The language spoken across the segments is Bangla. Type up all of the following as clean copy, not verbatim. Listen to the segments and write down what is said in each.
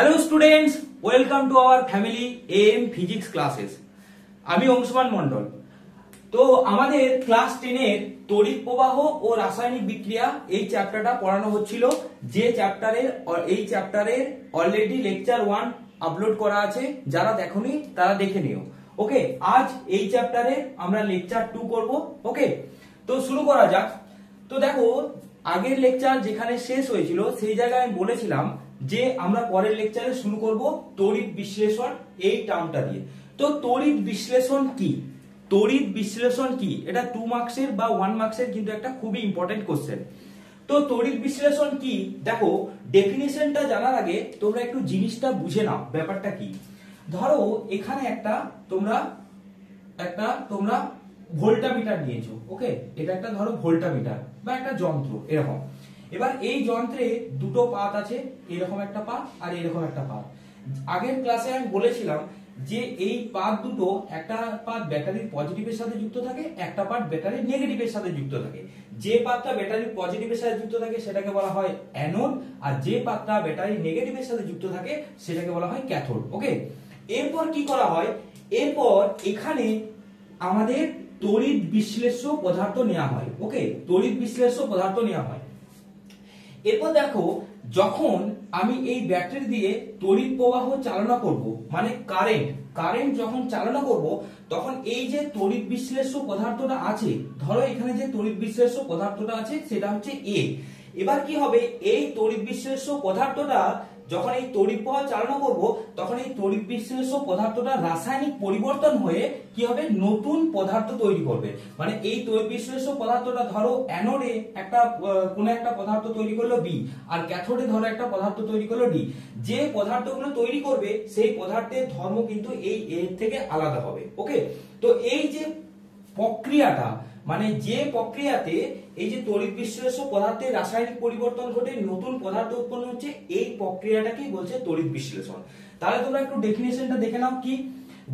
Hello students, welcome to our family M physics classes. আমি অংশুমান মন্ডল। তো আমাদের ক্লাস 10 এর তড়িৎ প্রবাহ ও রাসায়নিক বিক্রিয়া এই চ্যাপ্টারটা পড়ানো হচ্ছিল। যে এই চ্যাপ্টারের অলরেডি লেকচার 1 আপলোড করা আছে, যারা দেখোনি তারা দেখে নিও। ওকে, আজ এই চ্যাপ্টারে আমরা লেকচার 2 করব। ওকে, তো শুরু করা যাক। তো দেখো, আগের লেকচার যেখানে শেষ হয়েছিল সেই জায়গায় আমি বলেছিলাম যে আমরা পরের লেকচারে শুরু করব তড়িৎ বিশ্লেষণ এই টার্মটা দিয়ে। তো তড়িৎ বিশ্লেষণ কি? তড়িৎ বিশ্লেষণ কি এটা 2 মার্কসের বা 1 মার্কসের কিন্তু একটা খুবই ইম্পর্টেন্ট কোশ্চেন। তো তড়িৎ বিশ্লেষণ কি, দেখো ডেফিনিশনটা জানার আগে তোমরা একটু জিনিসটা বুঝে নাও ব্যাপারটা কি। ধরো এখানে তোমরা ভোল্টামিটার নিয়েছো। ওকে, এটা একটা ধরো ভোল্টামিটার বা একটা যন্ত্র এরকম। এবার এই যন্ত্রে দুটো পাত আছে, এরকম একটা পাত আর এরকম একটা পাত। আগের ক্লাসে আমি বলেছিলাম যে এই পাত দুটো, একটা পাত ব্যাটারির পজিটিভের সাথে যুক্ত থাকে, একটা পাত ব্যাটারির নেগেটিভের সাথে যুক্ত থাকে। যে পাতটা ব্যাটারির পজিটিভের সাথে যুক্ত থাকে সেটাকে বলা হয় অ্যানোড, আর যে পাতটা ব্যাটারির নেগেটিভের সাথে যুক্ত থাকে সেটাকে বলা হয় ক্যাথোড। ওকে, এরপর কি করা হয়, এরপর এখানে আমাদের তড়িৎ বিশ্লেষ্য পদার্থ নেওয়া হয়। ওকে, তড়িৎ বিশ্লেষ্য পদার্থ নেওয়া হয়। এরপর দেখো, যখন আমি এই ব্যাটারি দিয়ে তড়িৎ প্রবাহ চালনা করব, মানে কারেন্ট যখন চালনা করব, তখন এই যে তড়িৎ বিশ্লেষ্য পদার্থটা আছে, ধরো এখানে যে তড়িৎ বিশ্লেষ্য পদার্থটা আছে সেটা হচ্ছে এ। এবার কি হবে, এই তড়িৎ বিশ্লেষ্য পদার্থটা যখন এই তড়িৎ প্রবাহ চালনা করব, তখন এই তড়িৎ বিশ্লেষ্য পদার্থটা রাসায়নিক পরিবর্তন হয়ে কি হবে, নতুন পদার্থ তৈরি করবে। মানে এই তড়িৎ বিশ্লেষ্য পদার্থটা ধরো অ্যানোডে কোনো একটা পদার্থ তৈরি করলো বি, আর ক্যাথোডে ধরো একটা পদার্থ তৈরি করলো ডি। যে পদার্থগুলো তৈরি করবে সেই পদার্থের ধর্ম কিন্তু এই এর থেকে আলাদা হবে। ওকে, তো এই যে প্রক্রিয়াটা, মানে যে প্রক্রিয়াতে এই যে তড়িৎ বিশ্লেষ্য পদার্থের রাসায়নিক পরিবর্তন ঘটে নতুন পদার্থ উৎপন্ন হচ্ছে, এই প্রক্রিয়াটাকেই বলছে তড়িৎ বিশ্লেষণ। তাহলে তোমরা একটু ডেফিনেশনটা দেখে নাও কি।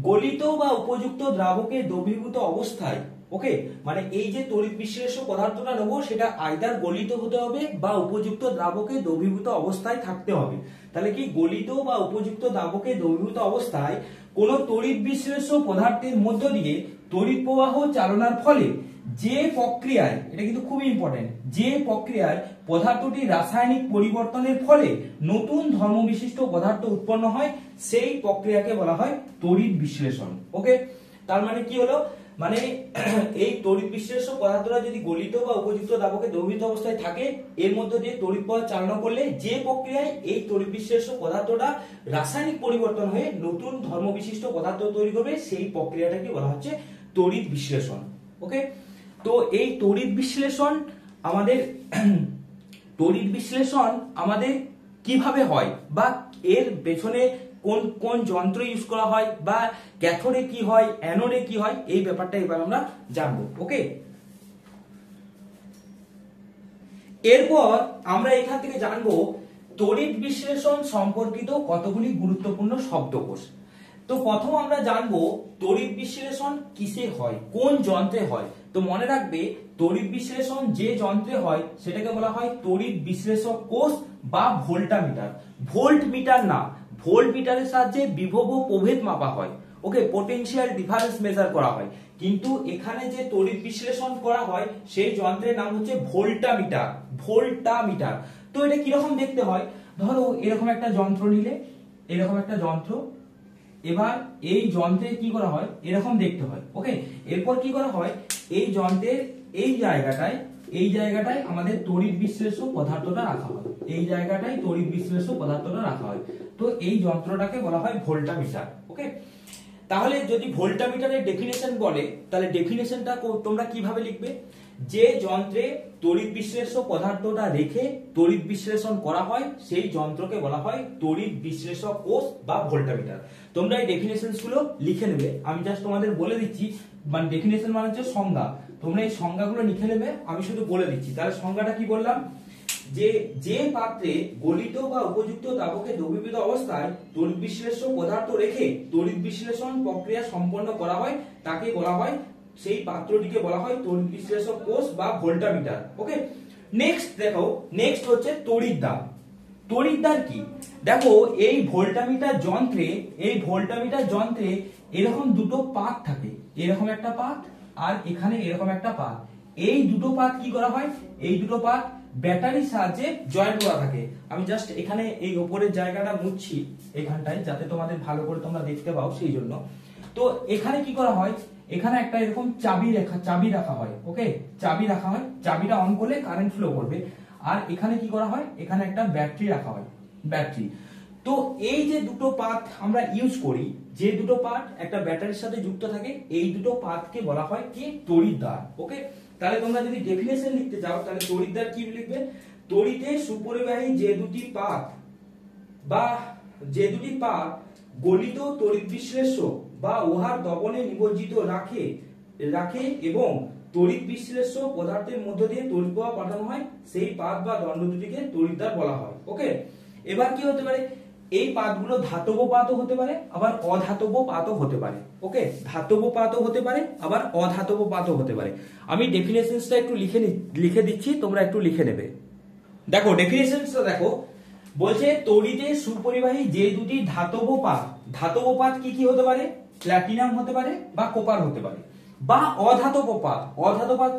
গলিত বা উপযুক্ত দ্রাবকে দ্রবীভূত অবস্থায়, ওকে, মানে এই যে তড়িৎ বিশ্লেষ্য পদার্থটা নেবো সেটা আইদার গলিত হতে হবে বা উপযুক্ত দ্রাবকে দ্রবীভূত অবস্থায় থাকতে হবে। তাহলে কি, গলিত বা উপযুক্ত দ্রাবকে দ্রবীভূত অবস্থায় কোন তড়িৎ বিশ্লেষ্য পদার্থের মধ্য দিয়ে তড়িৎ প্রবাহ চালনার ফলে যে প্রক্রিয়ায়, এটা কিন্তু খুবই ইম্পর্টেন্ট, যে প্রক্রিয়ায় পদার্থটি রাসায়নিক পরিবর্তনের ফলে নতুন ধর্মবিশিষ্ট পদার্থ উৎপন্ন হয় সেই প্রক্রিয়াকে বলা হয় তড়িৎ বিশ্লেষণ। ওকে, তার মানে কি হলো, মানে এই তড়িৎ বিশ্লেষ্য পদার্থটা যদি গলিত বা উপযুক্ত দ্রাবকে দ্রবীভূত অবস্থায় থাকে, এর মধ্যে দিয়ে তড়িৎ প্রবাহ চালনা করলে যে প্রক্রিয়ায় এই তড়িৎ বিশ্লেষ্য পদার্থটা রাসায়নিক পরিবর্তন হয়ে নতুন ধর্মবিশিষ্ট পদার্থ তৈরি করবে সেই প্রক্রিয়াটাকে বলা হচ্ছে তড়িৎ বিশ্লেষণ। ওকে, তো এই তড়িৎ বিশ্লেষণ আমাদের কিভাবে হয়, বা এর পেছনে কোন কোন যন্ত্র ইউজ করা হয়, বা ক্যাথোডে কি হয়, অ্যানোডে কি হয়, এই ব্যাপারটা এবার আমরা জানবো। ওকে, এরপর আমরা এখান থেকে জানবো তড়িৎ বিশ্লেষণ সম্পর্কিত কতগুলি গুরুত্বপূর্ণ শব্দকোষ। তো প্রথম আমরা জানবো তড়িৎ বিশ্লেষণ কিসে হয়, কোন যন্ত্রে হয়। তো মনে রাখবে, তড়িৎ বিশ্লেষণ যে যন্ত্রে হয় সেটাকে বলা হয় তড়িৎ বিশ্লেষক কোষ বা ভোল্টামিটার। ভোল্ট মিটার না, ভোল্ট মিটারের সাহায্যে বিভব ও প্রভেদ মাপা হয়। ওকে, পটেনশিয়াল ডিফারেন্স মেজার করা হয়, কিন্তু এখানে যে তড়িৎ বিশ্লেষণ করা হয় সেই যন্ত্রের নাম হচ্ছে ভোল্টামিটার। ভোল্টামিটার। তো এটা কিরকম দেখতে হয়, ধরো এরকম একটা যন্ত্র নিলে, এরকম একটা যন্ত্র, এবার এই যন্ত্রে কি করা হয়, এরকম দেখতে হয়। ওকে, এরপর কি করা হয়, এই যন্ত্রের এই জায়গাটায় আমাদের তড়িৎ বিশ্লেষ্য পদার্থটা রাখা হয়, এই জায়গাটায় তড়িৎ বিশ্লেষ্য পদার্থটা রাখা হয়। তো এই যন্ত্রটাকে বলা হয় ভোল্টামিটার। ওকে, তাহলে যদি ভোল্টামিটারের ডেফিনেশন বলে, তাহলে ডেফিনেশনটা তোমরা কিভাবে লিখবে, যে যন্ত্রে তড়িৎ বিশ্লেষ্য পদার্থটা রেখে তড়িৎ বিশ্লেষণ করা হয় সেই যন্ত্রকে বলা হয় তড়িৎ বিশ্লেষক কোষ বা ভোল্টামিটার। তোমরা এই ডেফিনেশন গুলো লিখে নেবে, আমি জাস্ট তোমাদের বলে দিচ্ছি, মানে ডেফিনেশন মানে হচ্ছে সংজ্ঞা, তোমরা এই সংজ্ঞাগুলো লিখে নেবে, আমি শুধু বলে দিচ্ছি। তাহলে সংজ্ঞাটা কি বললাম, যে পাত্রে গলিত বা উপযুক্ত দ্রাবকে দ্রবীভূত অবস্থায় তড়িৎ বিশ্লেষ্য পদার্থ রেখে তড়িৎ বিশ্লেষণ প্রক্রিয়া সম্পন্ন করা হয় তাকে বলা হয়, সেই পাত্রটিকে বলা হয় তড়িৎ বিশ্লেষক কোষ বা ভোল্টামিটার। ওকে, নেক্সট দেখো, নেক্সট হচ্ছে তড়িৎ দাব। তড়িৎদ্বার কি? দেখো এই ভোল্টামিটার যন্ত্রে এরকম দুটো পাত থাকে, এরকম একটা পাত আর এখানে এরকম একটা পাত। এই দুটো পাত কি করা হয়, এই দুটো পাত ব্যাটারির সাহায্যে জয়েন্ট করা থাকে। আমি জাস্ট এখানে এই উপরের জায়গাটা মুছছি এখানটায়, যাতে তোমাদের ভালো করে তোমরা দেখতে পাও সেই জন্য। তো এখানে কি করা হয়, এখানে একটা এরকম চাবি রাখা হয়। ওকে, চাবি রাখা হয়, চাবিটা অন করলে কারেন্ট ফ্লো করবে। আর এখানে কি করা হয়, এখানে একটা ব্যাটারি রাখা হয়, ব্যাটারি। তো এই যে দুটো পাত আমরা ইউজ করি, যে দুটো পাত একটা ব্যাটারির সাথে যুক্ত থাকে, এই দুটো পাতকে বলা হয় কি তড়িৎদ্বার। ওকে, তাহলে তোমরা যদি ডেফিনেশন লিখতে চাও তাহলে তড়িৎদ্বার কি লিখবে, তড়িতে সুপরিবাহী যে দুটি পাত গলিত তড়িৎ বিশ্লেষ্য বা উহার দবনে নিমজ্জিত রাখে এবং তড়িৎ বিশ্লেষ্য পদার্থের মধ্য দিয়ে তড়িৎ প্রবাহ পাঠানো হয়, সেই পাত বা দণ্ড দুটিকে তড়িৎদ্বার বলা হয়। ওকে, এবার কি হতে পারে, এই পাতগুলো ধাতব পাতও হতে পারে, আবার অধাতব পাতও হতে পারে। ওকে, ধাতব পাতও হতে পারে, আবার অধাতব পাতও হতে পারে। আমি ডেফিনেশনসটা একটু লিখে দিচ্ছি, তোমরা একটু লিখে নেবে। দেখো ডেফিনেশনসটা দেখো, বলছে তড়িতে সুপরিবাহী যে দুটি ধাতব পাত কি কি হতে পারে, প্ল্যাটিনাম হতে পারে বা কপার হতে পারে। বা অধাতব পাত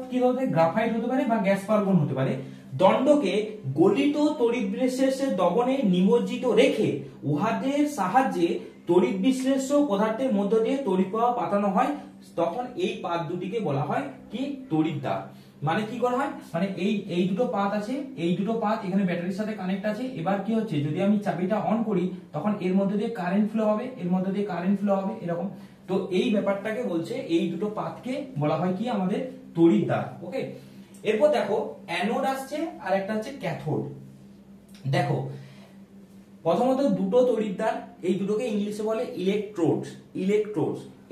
কি হতে পারে, গ্রাফাইট হতে পারে বা গ্যাস পার্বন হতে পারে। দণ্ডকে গলিত তড়িৎ বিশ্লেষ্যের দবনে নিমজ্জিত রেখে উহাদের সাহায্যে তড়িৎ বিশ্লেষ্য পদার্থের মধ্য দিয়ে তড়িৎ প্রবাহ পাঠানো হয়, তখন এই পাত দুটিকে বলা হয় কি তড়িৎদ্বার। মানে কি করা হয়, মানে এই দুটো পাত আছে, এই দুটো পাত এখানে ব্যাটারির সাথে কানেক্ট আছে। এবার কি হচ্ছে, যদি আমি চাবিটা অন করি তখন এর মধ্যে দিয়ে কারেন্ট ফ্লো হবে, এরকম। তো এই ব্যাপারটাকে বলছে, এই দুটো পাতকে বলা হয় কি আমাদের তড়িৎদ্বার। ওকে, এরপর দেখো অ্যানোড আসছে আর একটা হচ্ছে ক্যাথোড। দেখো প্রথমত দুটো তড়িৎদ্বার, এই দুটোকে ইংলিশে বলে ইলেকট্রোডস।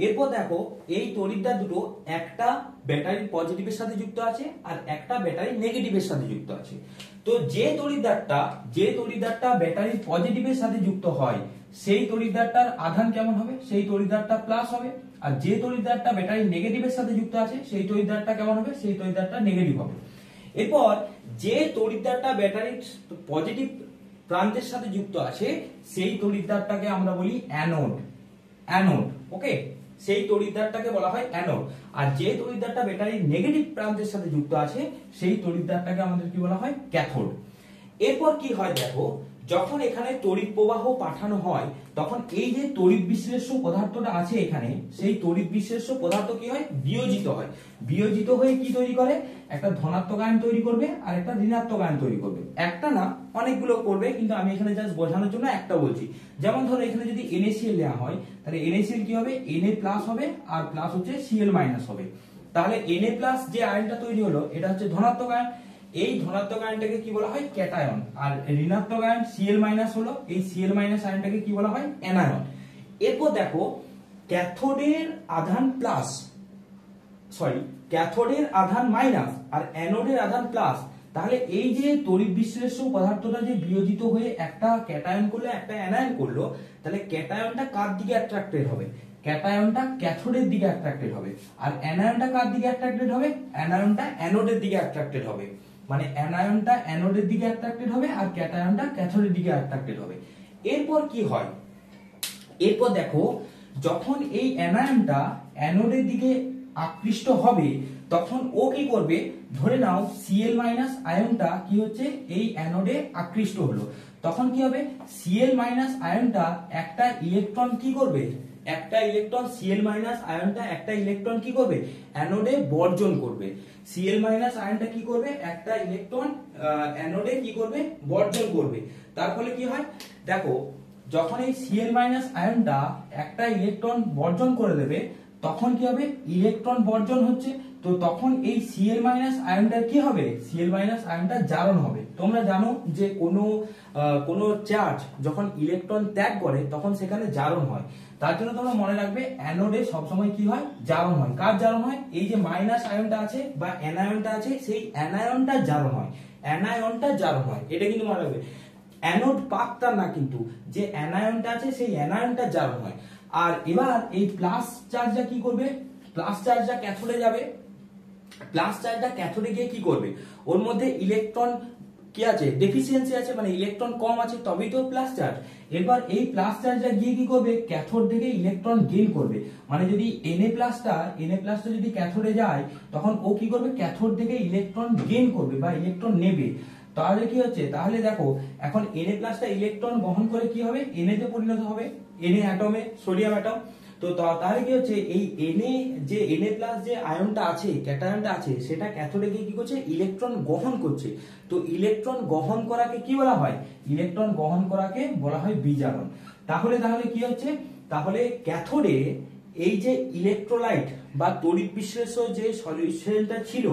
এরপর দেখো এই তড়িৎদ্বার দুটো একটা ব্যাটারির পজিটিভের সাথে যুক্ত আছে আর একটা ব্যাটারির নেগেটিভের সাথে যুক্ত আছে। তো যে তড়িৎদ্বারটা ব্যাটারির পজিটিভের সাথে যুক্ত হয়, সেই তড়িৎদ্বারটার আধান কেমন হবে, সেই তড়িৎদ্বারটা প্লাস হবে। আর যে তড়িৎদ্বারটা ব্যাটারির নেগেটিভের সাথে যুক্ত আছে, সেই তড়িৎদ্বারটা কেমন হবে, সেই তড়িৎদ্বারটা নেগেটিভ হবে। এরপর যে তড়িৎদ্বারটা ব্যাটারির পজিটিভ প্রান্তের সাথে যুক্ত আছে, সেই তড়িৎদ্বারটাকে আমরা বলি অ্যানোড। ওকে, সেই তড়িৎদ্বারটাকে বলা হয় অ্যানোড। আর যে তড়িৎদ্বারটা ব্যাটারির নেগেটিভ প্রান্তের সাথে যুক্ত আছে, সেই তড়িৎদ্বারটাকে আমাদের কি বলা হয়, ক্যাথোড। এরপর কি হয় দেখো, যখন এখানে তড়িৎ প্রবাহ পাঠানো হয়, তখন এই যে তড়িৎ বিশ্লেষ্য পদার্থটা আছে এখানে, সেই তড়িৎ বিশ্লেষ্য পদার্থ কি হয়, বিয়োজিত হয়ে কি তৈরি করে, একটা ধনাত্মক আয়ন তৈরি করবে আর একটা ঋণাত্মক আয়ন তৈরি করবে। একটা না, অনেকগুলো করবে, কিন্তু আমি এখানে জাস্ট বোঝানোর জন্য একটা বলছি। যেমন ধরো এখানে যদি NaCl নেওয়া হয়, তাহলে NaCl কি হবে, Na+ হবে আর প্লাস হচ্ছে Cl- হবে। তাহলে Na+ যে আয়নটা তৈরি হলো, এটা হচ্ছে ধনাত্মক আয়ন। এই ধনাত্মক আয়নটাকে কি বলা হয়, ক্যাটায়ন। আর ঋণাত্মক আয়ন Cl- হলো, এই Cl- আয়নটাকে কি বলা হয়, অ্যানায়ন। এরপর দেখো ক্যাথোডের আধান মাইনাস আর অ্যানোডের আধান প্লাস। তাহলে এই যে তড়িৎ বিশ্লেষ্য পদার্থটা যে বিয়োজিত হয়ে একটা ক্যাটায়ন করলো, একটা অ্যানায়ন করলো, তাহলে ক্যাটায়নটা কার দিকে অ্যাট্রাক্টেড হবে, ক্যাটায়নটা ক্যাথোডের দিকে অ্যাট্রাক্টেড হবে। আর অ্যানায়নটা কার দিকে অ্যাট্রাক্টেড হবে, অ্যানায়নটা অ্যানোডের দিকে অ্যাট্রাক্টেড হবে। মানে অ্যানায়নটা অ্যানোডের দিকে অ্যাট্রাক্টেড হবে আর ক্যাটায়নটা ক্যাথোডের দিকে অ্যাট্রাক্টেড হবে। এরপর কি হয়, এরপর দেখো যখন এই অ্যানায়নটা অ্যানোডের দিকে আকৃষ্ট হবে, তখন ও কি করবে, ধরে নাও Cl- আয়নটা কি হচ্ছে, এই অ্যানোডে আকৃষ্ট হলো, তখন কি হবে, Cl- আয়নটা একটা ইলেকট্রন কি করবে, আয়নটা একটা ইলেকট্রন কি করবে, অ্যানোডে বর্জন করবে। Cl- আয়নটা কি করবে, একটা ইলেকট্রন অ্যানোডে কি করবে, বর্জন করবে। তার ফলে কি হয় দেখো, যখন এই Cl- আয়নটা একটা ইলেকট্রন বর্জন করে দেবে, তখন কি হবে, ইলেকট্রন বর্জন হচ্ছে, তো তখন এই Cl- আয়নটা কি হবে, Cl- আয়নটা জারণ হবে। তোমরা জানো যে কোনো চার্জ যখন ইলেকট্রন ত্যাগ করে তখন সেখানে জারণ হয়। তার জন্য তোমরা মনে রাখবে অ্যানোডে সবসময় কি হয়, জারণ হয়। কার জারণ হয়, এই যে মাইনাস আয়নটা আছে বা অ্যানায়নটা আছে, সেই অ্যানায়নটা জারণ হয়, এটা কিন্তু মনে রাখবে। অ্যানোড পাতটা না, কিন্তু যে অ্যানায়নটা আছে সেই অ্যানায়নটা জারণ হয়। আর এবার এই প্লাস চার্জটা কি করবে, প্লাস চার্জটা ক্যাথোডে যাবে, প্লাস চার্জটা ক্যাথোডে গিয়ে কি করবে, ওর মধ্যে ইলেকট্রন কি আছে, ডেফিসিয়েন্সি আছে, মানে ইলেকট্রন কম আছে, তবেই তো প্লাস চার্জ। এবার এই প্লাস চার্জটা গিয়ে কি করবে, ক্যাথোড থেকে ইলেকট্রন গেইন করবে। মানে যদি Na+ যদি ক্যাথোডে যায়, তখন ও কি করবে, ক্যাথোড থেকে ইলেকট্রন গেইন করবে বা ইলেকট্রন নেবে। তাহলে কি হচ্ছে, তাহলে দেখো এখন Na+ ইলেকট্রন বহন করে কি হবে, Na তে পরিণত হবে, Na অ্যাটমে, সোডিয়াম অ্যাটম। তো তাহলে কি হচ্ছে, এই Na+ যে আয়নটা আছে, ক্যাটায়নটা আছে, সেটা ক্যাথোডে গিয়ে কি করছে, ইলেকট্রন গ্রহণ করছে। তো ইলেকট্রন গ্রহণ করাকে কি বলা হয়, ইলেকট্রন গ্রহণ করাকে বলা হয় বিজারণ। তাহলে কি হচ্ছে, তাহলে ক্যাথোডে এই যে ইলেকট্রোলাইট বা তড়িৎ বিশ্লেষ্য যে সলিউশনটা ছিল,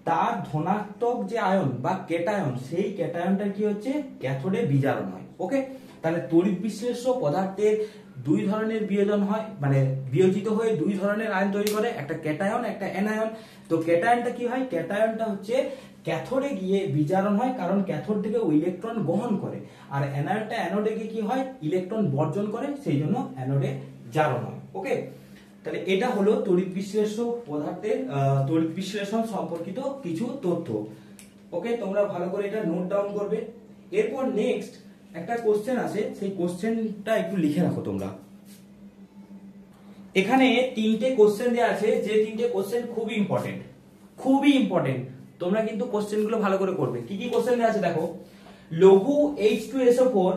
তার ধনাত্মক যে আয়ন বা ক্যাটায়ন, সেই ক্যাটায়নটা কি হচ্ছে, ক্যাথোডে বিজারণ হয়। ওকে, তাহলে তড়িৎ বিশ্লেষ্য পদার্থের দুই ধরনের বিয়োজন হয়, মানে বিয়োজিত হয়ে দুই ধরনের আয়ন তৈরি করে, একটা ক্যাটায়ন একটা অ্যানায়ন। তো ক্যাটায়নটা কি হয়, ক্যাটায়নটা হচ্ছে ক্যাথোডে গিয়ে বিজারণ হয়, কারণ ক্যাথোড থেকে ওই ইলেকট্রন গ্রহণ করে। আর অ্যানায়নটা অ্যানোডে গিয়ে কি হয়, ইলেকট্রন বর্জন করে, সেই জন্য অ্যানোডে জারণ হয়। ওকে, তাহলে এটা হলো তড়িৎ বিশ্লেষ্য পদার্থের তড়িৎ বিশ্লেষণ সম্পর্কিত কিছু তথ্য। ওকে, তোমরা ভালো করে এটা নোট ডাউন করবে। এরপর নেক্সট একটা কোশ্চেন আছে, সেই কোশ্চেনটা একটু লিখে রাখো তোমরা। এখানে তিনটে কোশ্চেন দেওয়া আছে, যে তিনটে কোশ্চেন খুবই ইম্পর্টেন্ট। তোমরা কিন্তু কোশ্চেনগুলো ভালো করে করবে। কি কি কোশ্চেন দেওয়া আছে দেখো। লঘু H2SO4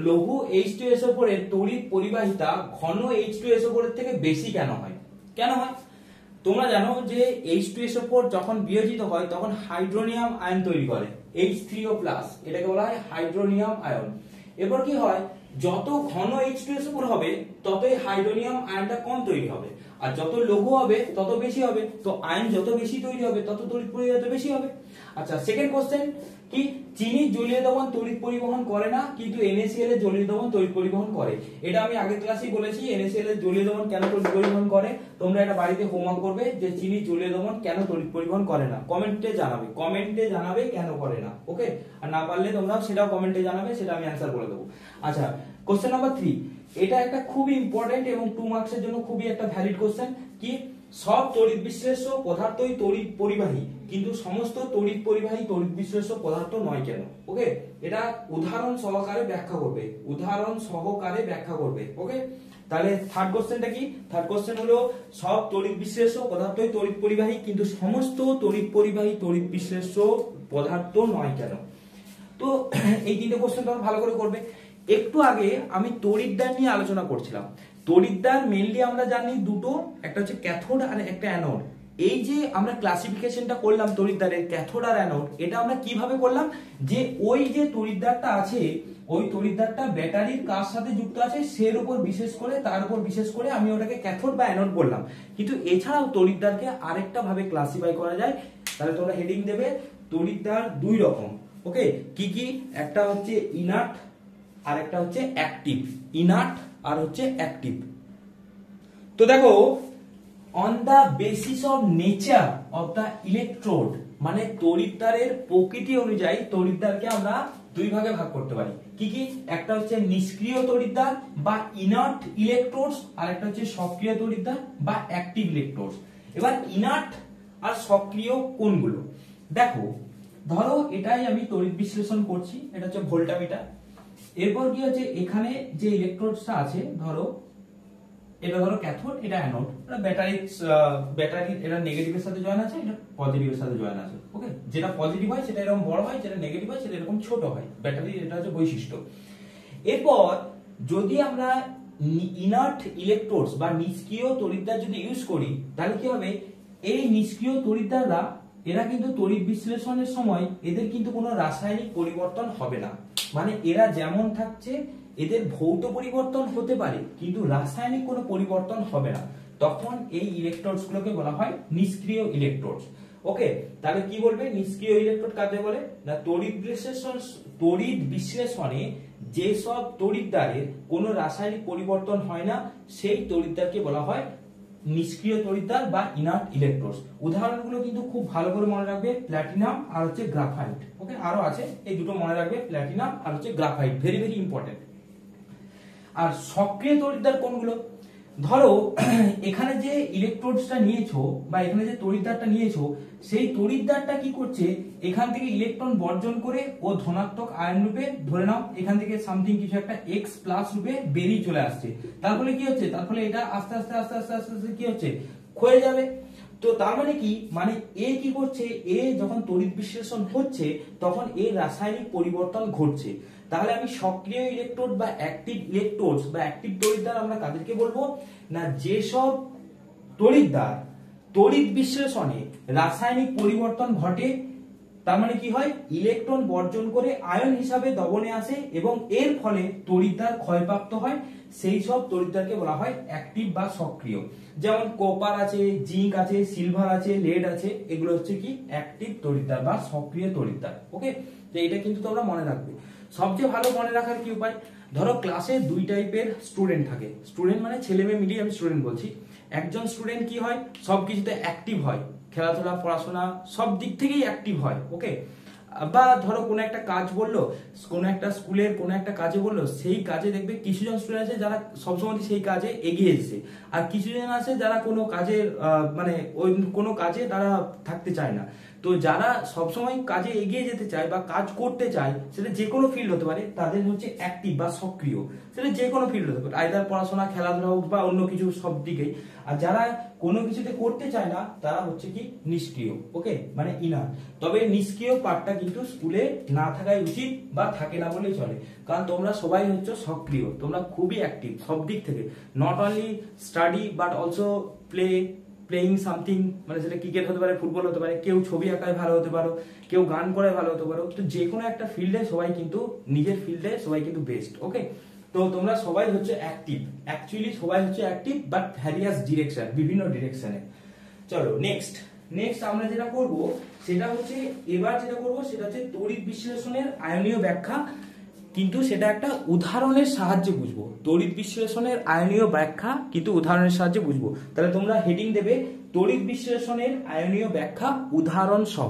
লঘু H2SO4 এর তড়িৎ পরিবাহিতা ঘন H2SO4 এর থেকে বেশি কেন হয়? তোমরা জানো যে H2SO4 যখন বিয়োজিত হয় তখন হাইড্রোনিয়াম আয়ন তৈরি করে, H3O+, এটাকে বলা হয় হাইড্রোনিয়াম আয়ন। এরপর কি হয়, যত ঘন H2SO4 হবে ততই হাইড্রোনিয়াম আয়নটা কম তৈরি হবে, আর যত লঘু হবে তত বেশি হবে। তো আয়ন যত বেশি তৈরি হবে তত তড়িৎ পরিবাহিতা বেশি হবে। আচ্ছা, সেকেন্ড কোশ্চেন কি, চিনি জলীয় দ্রবণ তড়িৎ পরিবহন করে না, কিন্তু NaCl এর জলীয় দ্রবণ তড়িৎ পরিবহন করে। এটা আমি আগের ক্লাসেই বলেছি, NaCl এর জলীয় দ্রবণ কেন তড়িৎ পরিবহন করে। তোমরা এটা বাড়িতে হোমওয়ার্ক করবে যে চিনি জলীয় দ্রবণ কেন তড়িৎ পরিবহন করে না, কমেন্টে জানাবে কেন করে না। ওকে, আর না পারলে তোমরা সেটাও কমেন্টে জানাবে, সেটা আমি অ্যানসার করে দেবো। আচ্ছা, কোশ্চেন নাম্বার 3, এটা একটা খুবই ইম্পর্টেন্ট এবং 2 মার্কসের জন্য খুবই একটা ভ্যালিড কোশ্চেন। কি, সব তড়িৎ বিশ্লেষ্য পদার্থই তড়িৎ পরিবাহী, কিন্তু সমস্ত তড়িৎ পরিবাহী তড়িৎ বিশ্লেষ্য পদার্থ নয় কেন? ওকে, এটা উদাহরণ সহকারে ব্যাখ্যা করবে। ওকে, তাহলে থার্ড কোশ্চেনটা কি, থার্ড কোশ্চেন হলো সব তড়িৎ বিশ্লেষ্য পদার্থই তড়িৎ পরিবাহী, কিন্তু সমস্ত তড়িৎ পরিবাহী তড়িৎ বিশ্লেষ্য পদার্থ নয় কেন? তো এই তিনটে কোশ্চেন তোমরা ভালো করে করবে। একটু আগে আমি তড়িৎদ্বার নিয়ে আলোচনা করছিলাম। তড়িৎদ্বার মেইনলি আমরা জানি দুটো, একটা হচ্ছে ক্যাথোড আর একটা অ্যানোড। এই যে আমরা ক্লাসিফিকেশনটা করলাম তড়িৎদ্বারের ক্যাথোড আর অ্যানোড, এটা আমরা কিভাবে করলাম, যে ওই যে তড়িৎদ্বারটা আছে, ওই তড়িৎদ্বারটা ব্যাটারির কার সাথে যুক্ত আছে তার উপর বিশেষ করে আমি ওটাকে ক্যাথোড বা অ্যানোড বললাম। কিন্তু এছাড়াও তড়িৎদ্বারকে আরেকটা ভাবে ক্লাসিফাই করা যায়। তাহলে তোমরা হেডিং দেবে তড়িৎদ্বার দুই রকম। ওকে, কি কি, একটা হচ্ছে ইনার্ট আর একটা হচ্ছে অ্যাক্টিভ। তো দেখো, on the basis of nature of the electrode, মানে তড়িৎদ্বারের প্রকৃতি অনুযায়ী তড়িৎদ্বারকে আমরা দুই ভাগে ভাগ করতে পারি। কি কি, একটা হচ্ছে নিষ্ক্রিয় তড়িৎদ্বার বা ইনার্ট ইলেকট্রোডস, আর একটা হচ্ছে সক্রিয় তড়িৎদ্বার বা অ্যাক্টিভ ইলেকট্রোডস। এবার ইনার্ট আর সক্রিয় কোনগুলো দেখো, ধরো এটাই আমি তড়িৎ বিশ্লেষণ করছি, এটা হচ্ছে ভোল্টামিটার। এরপর কি হচ্ছে, এখানে যে ইলেকট্রোডসটা আছে, এটা ধরো ক্যাথোড, এটা অ্যানোড, এটা ব্যাটারি এটা নেগেটিভের সাথে জয়েন আছে, এটা পজিটিভের সাথে জয়েন আছে। ওকে, যেটা পজিটিভ হয় সেটা এরকম বড় হয়, যেটা নেগেটিভ হয় সেটা এরকম ছোট হয়। ব্যাটারির এটা হচ্ছে বৈশিষ্ট্য। এরপর যদি আমরা ইনার্ট ইলেকট্রোডস বা নিষ্ক্রিয় তড়িৎদ্বার যদি ইউজ করি, তাহলে কি হবে, এই নিষ্ক্রিয় তড়িৎদ্বাররা এরা কিন্তু তড়িৎ বিশ্লেষণের সময় এদের কিন্তু কোনো রাসায়নিক পরিবর্তন হবে না। মানে এরা যেমন থাকছে, এদের ভৌত পরিবর্তন হতে পারে কিন্তু রাসায়নিক কোনো পরিবর্তন হবে না, তখন এই ইলেকট্রোডস গুলোকে বলা হয় নিষ্ক্রিয় ইলেকট্রোডস। ওকে, তাহলে কি বলবে, নিষ্ক্রিয় ইলেকট্রোড কাকে বলে না, তড়িৎ বিশ্লেষণে যেসব তড়িৎদ্বারের কোনো রাসায়নিক পরিবর্তন হয় না, সেই তড়িৎদ্বারকে বলা হয় নিষ্ক্রিয় তড়িৎদ্বার বা ইনার্ট ইলেকট্রোডস। উদাহরণগুলো কিন্তু খুব ভালো করে মনে রাখবে, প্ল্যাটিনাম আর হচ্ছে গ্রাফাইট। ওকে, আরো আছে, এই দুটো মনে রাখবে, প্ল্যাটিনাম আর হচ্ছে গ্রাফাইট, ভেরি ভেরি ইম্পর্টেন্ট। আর সক্রিয় তড়িৎদ্বার কোনগুলো, ধরো এখানে যে ইলেকট্রোডসটা নিয়েছো বা এখানে যে তড়িৎদ্বারটা নিয়েছো, সেই তড়িৎদ্বারটা কি করছে, এখান থেকে ইলেকট্রন বর্জন করে ও ধনাত্মক আয়ন রূপে, ধরে নাও এখান থেকে সামথিং কিছু একটা এক্স প্লাস রূপে বেরিয়ে চলে আসছে। তার ফলে কি হচ্ছে, তার ফলে এটা আস্তে আস্তে আস্তে আস্তে আস্তে আস্তে কি হচ্ছে, ক্ষয়ে যাবে। তো তার মানে কি, মানে এ কি করছে, এ যখন তড়িৎ বিশ্লেষণ হচ্ছে তখন এর রাসায়নিক পরিবর্তন ঘটছে। তাহলে আমি সক্রিয় ইলেকট্রোড বা অ্যাক্টিভ ইলেকট্রোডস বা অ্যাক্টিভ তড়িৎদ্বার আমরা কাদেরকে বলবো না, যেসব তড়িৎদ্বার তড়িৎ বিশ্লেষণে রাসায়নিক পরিবর্তন ঘটে, তার মানে কি হয়, ইলেকট্রন বর্জন করে আয়ন হিসাবে দবনে আসে এবং এর ফলে তড়িৎদ্বার ক্ষয়প্রাপ্ত হয়, সেই সব তড়িৎদ্বারকে বলা হয় অ্যাক্টিভ বা সক্রিয়। যেমন কপার আছে, জিঙ্ক আছে, সিলভার আছে, লেড আছে, এগুলো হচ্ছে কি অ্যাক্টিভ তড়িৎদ্বার বা সক্রিয় তড়িৎদ্বার। ওকে, তো এটা কিন্তু তোমরা মনে রাখবে। সবচেয়ে ভালো মনে রাখার কি উপায়, ধরো ক্লাসে দুই টাইপের স্টুডেন্ট থাকে, স্টুডেন্ট মানে ছেলে মেয়ে মিলিয়ে আমি স্টুডেন্ট বলছি। একজন স্টুডেন্ট কি হয়, সবকিছুতে অ্যাক্টিভ হয়, খেলাধুলা পড়াশোনা সব দিক থেকেই অ্যাক্টিভ হয়। ওকে, বা ধরো কোনো একটা কাজ বললো, কোনো একটা স্কুলের কোনো একটা কাজে বললো, সেই কাজে দেখবে কিছুজন স্টুডেন্ট আছে যারা সবসময় সেই কাজে এগিয়ে এসেছে, আর কিছুজন আছে যারা কোনো কাজের মানে ওই কোনো কাজে তারা থাকতে চায় না। তো যারা সবসময় কাজে এগিয়ে যেতে চায় বা কাজ করতে চায়, সেটা যে কোনো ফিল্ড হতে পারে, তাদের হচ্ছে অ্যাক্টিভ বা সক্রিয়, সেটা যে কোনো ফিল্ড হতে পারে, আইদার পড়াশোনা, খেলাধুলা হোক বা অন্য কিছু, সব দিকেই। আর যারা কোনো কিছুতে করতে চায় না, তারা হচ্ছে কি নিষ্ক্রিয়। ওকে, মানে ইনার। তবে নিষ্ক্রিয় পার্টটা কিন্তু স্কুলে না থাকাই উচিত বা থাকে না বলেই চলে, কারণ তোমরা সবাই হচ্ছে সক্রিয়, তোমরা খুবই অ্যাক্টিভ সব দিক থেকে, not only study but also playing something, মানে সেটা ক্রিকেট হতে পারে, ফুটবল হতে পারে, কেউ ছবি আঁকায় ভালো হতে পারো, কেউ গান করায় ভালো হতে পারো। তো যে কোনো একটা ফিল্ডে সবাই কিন্তু নিজের ফিল্ডে সবাই কিন্তু বেস্ট। ওকে, তো তোমরা সবাই হচ্ছে অ্যাক্টিভ, অ্যাকচুয়ালি সবাই হচ্ছে অ্যাক্টিভ বাট ভ্যারিয়াস ডিরেকশন, বিভিন্ন ডিরেকশনে। চলো নেক্সট আমরা যেটা করব সেটা হচ্ছে, এবার যেটা করব সেটা হচ্ছে তড়িৎ বিশ্লেষণের আয়নীয় ব্যাখ্যা, কিন্তু সেটা একটা উদাহরণের সাহায্যে বুঝবো। তড়িৎ বিশ্লেষণের আয়নীয় ব্যাখ্যা কিন্তু উদাহরণের সাহায্যে বুঝবো। তাহলে তোমরা হেডিং দেবে তড়িৎ বিশ্লেষণের আয়নীয় ব্যাখ্যা উদাহরণ সহ।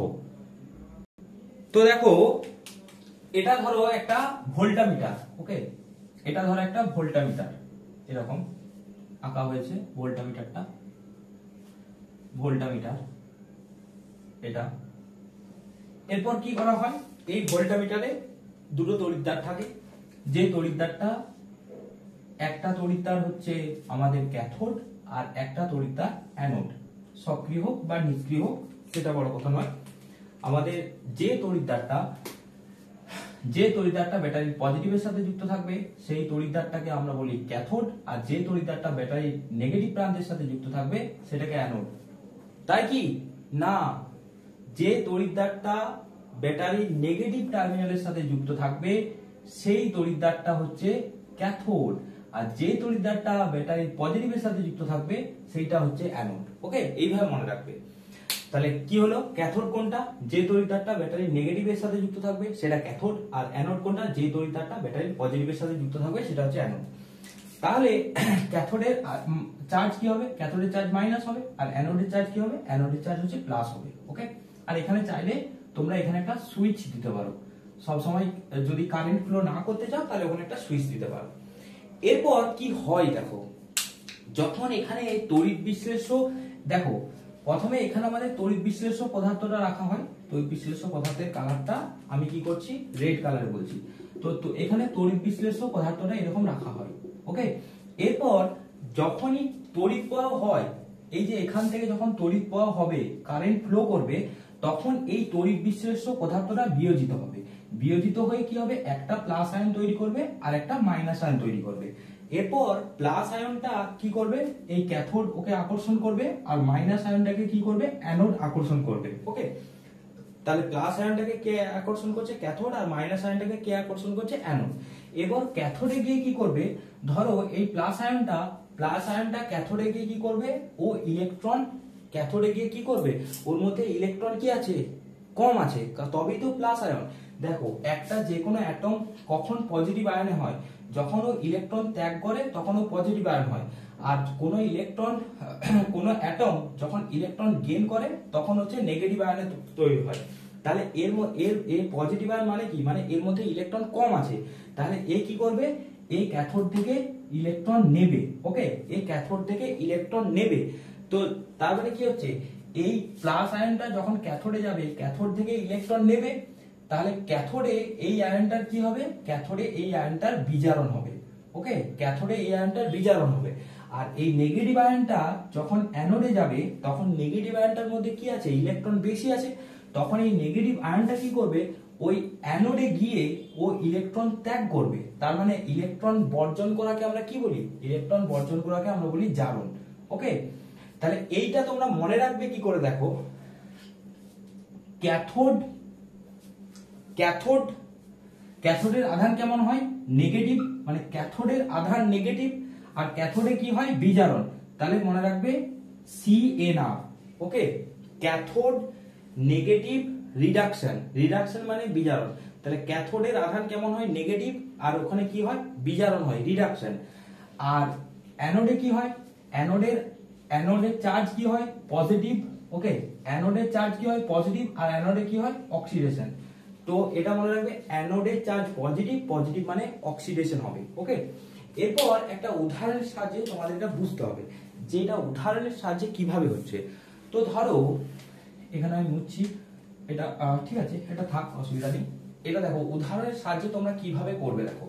তো দেখো, এটা ধরো একটা ভোল্টামিটার। ওকে, এটা ধরো একটা ভোল্টামিটার, এরকম আঁকা হয়েছে ভোল্টামিটারটা, ভোল্টামিটার এটা। এরপর কি করা হয়, এই ভোল্টামিটারে দুটো তড়িৎদ্বার থাকে, যে তড়িৎদ্বারটা, একটা তড়িৎদ্বার হচ্ছে আমাদের ক্যাথোড আর একটা তড়িৎদ্বার অ্যানোড। সক্রিয় হোক বা নিষ্ক্রিয় হোক সেটা বড় কথা নয়, আমাদের যে তড়িৎদ্বারটা ব্যাটারির পজিটিভের সাথে যুক্ত থাকবে সেই তড়িৎদ্বারটাকে আমরা বলি ক্যাথোড, আর যে তড়িৎদ্বারটা ব্যাটারির নেগেটিভ প্রান্তের সাথে যুক্ত থাকবে সেটাকে অ্যানোড। তাই কি না, যে তড়িৎদ্বারটা ব্যাটারির নেগেটিভ টার্মিনালের সাথে যুক্ত থাকবে সেই তড়িৎদ্বারটা হচ্ছে ক্যাথোড, আর যে তড়িৎদ্বারটা ব্যাটারির পজিটিভের সাথে যুক্ত থাকবে সেইটা হচ্ছে অ্যানোড। ওকে, এইভাবে মনে রাখবে। তাহলে কি হলো, ক্যাথোড কোনটা, যে তড়িৎদ্বারটা ব্যাটারির নেগেটিভের সাথে যুক্ত থাকবে সেটা ক্যাথোড, আর অ্যানোড কোনটা, যে তড়িৎদ্বারটা ব্যাটারির পজিটিভের সাথে যুক্ত থাকবে সেটা হচ্ছে অ্যানোড। তাহলে ক্যাথোডের চার্জ কি হবে, ক্যাথোডের চার্জ মাইনাস হবে, আর অ্যানোডের চার্জ কি হবে, অ্যানোডের চার্জ হচ্ছে প্লাস হবে। ওকে, আর এখানে চাইলে তোমরা এখানে একটা সুইচ দিতে পারো, সব সময় যদি কারেন্ট ফ্লো না করতে চাও তাহলে ওখানে একটা সুইচ দিতে পারো। এরপর কি হয় দেখো, যখন এখানে তড়িৎ বিশ্লেষ্য, দেখো প্রথমে এখানে আমাদের তড়িৎ বিশ্লেষ্য পদার্থটা রাখা হয়, তড়িৎ বিশ্লেষ্য পদার্থের কালারটা আমি কি করছি, রেড কালার বলছি। তো এখানে তড়িৎ বিশ্লেষ্য পদার্থটা এরকম রাখা হয়। ওকে, এরপর যখনই তড়িৎ প্রবাহ হয়, এই যে এখান থেকে যখন তড়িৎ প্রবাহ হবে, কারেন্ট ফ্লো করবে, তখন এই তড়িৎ বিশ্লেষ্য পদার্থটা বিয়োজিত হবে। বিয়োজিত হয়ে কি হবে, একটা প্লাস আয়ন তৈরি করবে আর একটা মাইনাস আয়ন তৈরি করবে। এরপর প্লাস আয়নটা কি করবে, এই ক্যাথোড ওকে আকর্ষণ করবে, আর মাইনাস আয়নটাকে কি করবে, অ্যানোড আকর্ষণ করবে। ওকে, তাহলে প্লাস আয়নটাকে কে আকর্ষণ করছে, ক্যাথোড, আর মাইনাস আয়নটাকে কে আকর্ষণ করছে, অ্যানোড। এবার ক্যাথোডে গিয়ে কি করবে, ধরো এই প্লাস আয়নটা ক্যাথোডে গিয়ে কি করবে, ও ইলেকট্রন ক্যাথোডে গিয়ে কি করবে, ওর মধ্যে ইলেকট্রন কি আছে, কম আছে, তবেই তো প্লাস আয়ন। দেখো একটা যে কোনো অ্যাটম কখন পজিটিভ আয়নে হয়, যখন ও ইলেকট্রন ত্যাগ করে তখন ও পজিটিভ আয়ন হয়, আর কোন ইলেকট্রন, কোন অ্যাটম যখন ইলেকট্রন গেইন করে তখন হচ্ছে নেগেটিভ আয়নে তৈরি হয়। তাহলে এর পজিটিভ আয়ন মানে কি, মানে এর মধ্যে ইলেকট্রন কম আছে, তাহলে এ কি করবে, এই ক্যাথোড থেকে ইলেকট্রন নেবে। ওকে, এই ক্যাথোড থেকে ইলেকট্রন নেবে। তো তার মানে কি হচ্ছে, এই প্লাস আয়নটা যখন ক্যাথোডে যাবে, ক্যাথোড থেকে ইলেকট্রন নেবে, তাহলে ক্যাথোডে এই আয়নটার কি হবে, ক্যাথোডে এই আয়নটার বিজারণ হবে। ওকে, ক্যাথোডে এই আয়নটার বিজারণ হবে। আর এই নেগেটিভ আয়নটা যখন অ্যানোডে যাবে, তখন নেগেটিভ আয়নটার মধ্যে কি আছে, ইলেকট্রন বেশি আছে। তখন এই নেগেটিভ আয়নটা কি করবে, ওই অ্যানোডে গিয়ে ও ইলেকট্রন ত্যাগ করবে। তার মানে ইলেকট্রন বর্জন করাকে আমরা কি বলি, ইলেকট্রন বর্জন করাকে আমরা বলি জারণ। ওকে, তাহলে এইটা তোমরা মনে রাখবে কি করে, দেখো ক্যাথোড, ক্যাথোড, ক্যাথোডের আধান কেমন হয়, নেগেটিভ, মানে ক্যাথোডের আধান নেগেটিভ, আর ক্যাথোডে কি হয়, বিজারণ। তাহলে মনে রাখবে CNR। ওকে, ক্যাথোড নেগেটিভ রিডাকশন, রিডাকশন মানে বিজারণ। তাহলে ক্যাথোডের আধান কেমন হয়, নেগেটিভ, আর ওখানে কি হয়, বিজারণ হয়, রিডাকশন। আর অ্যানোডে কি হয়, অ্যানোডের চার্জ কি হয়, পজিটিভ। ওকে, অ্যানোডের চার্জ কি হয়, পজিটিভ, আর অ্যানোডে কি হয়, অক্সিডেশন। তো এটা মনে রাখবে, অ্যানোডের চার্জ পজিটিভ, পজিটিভ মানে অক্সিডেশন হবে। ওকে, এরপর একটা উদাহরণের সাহায্যে তোমাদের এটা বুঝতে হবে যে এটা উদাহরণের সাহায্যে কিভাবে হচ্ছে। তো ধরো এখানে আমি মুছছি এটা, ঠিক আছে, এটা থাক, অসুবিধা নেই। এটা দেখো উদাহরণের সাহায্যে তোমরা কিভাবে করবে, দেখো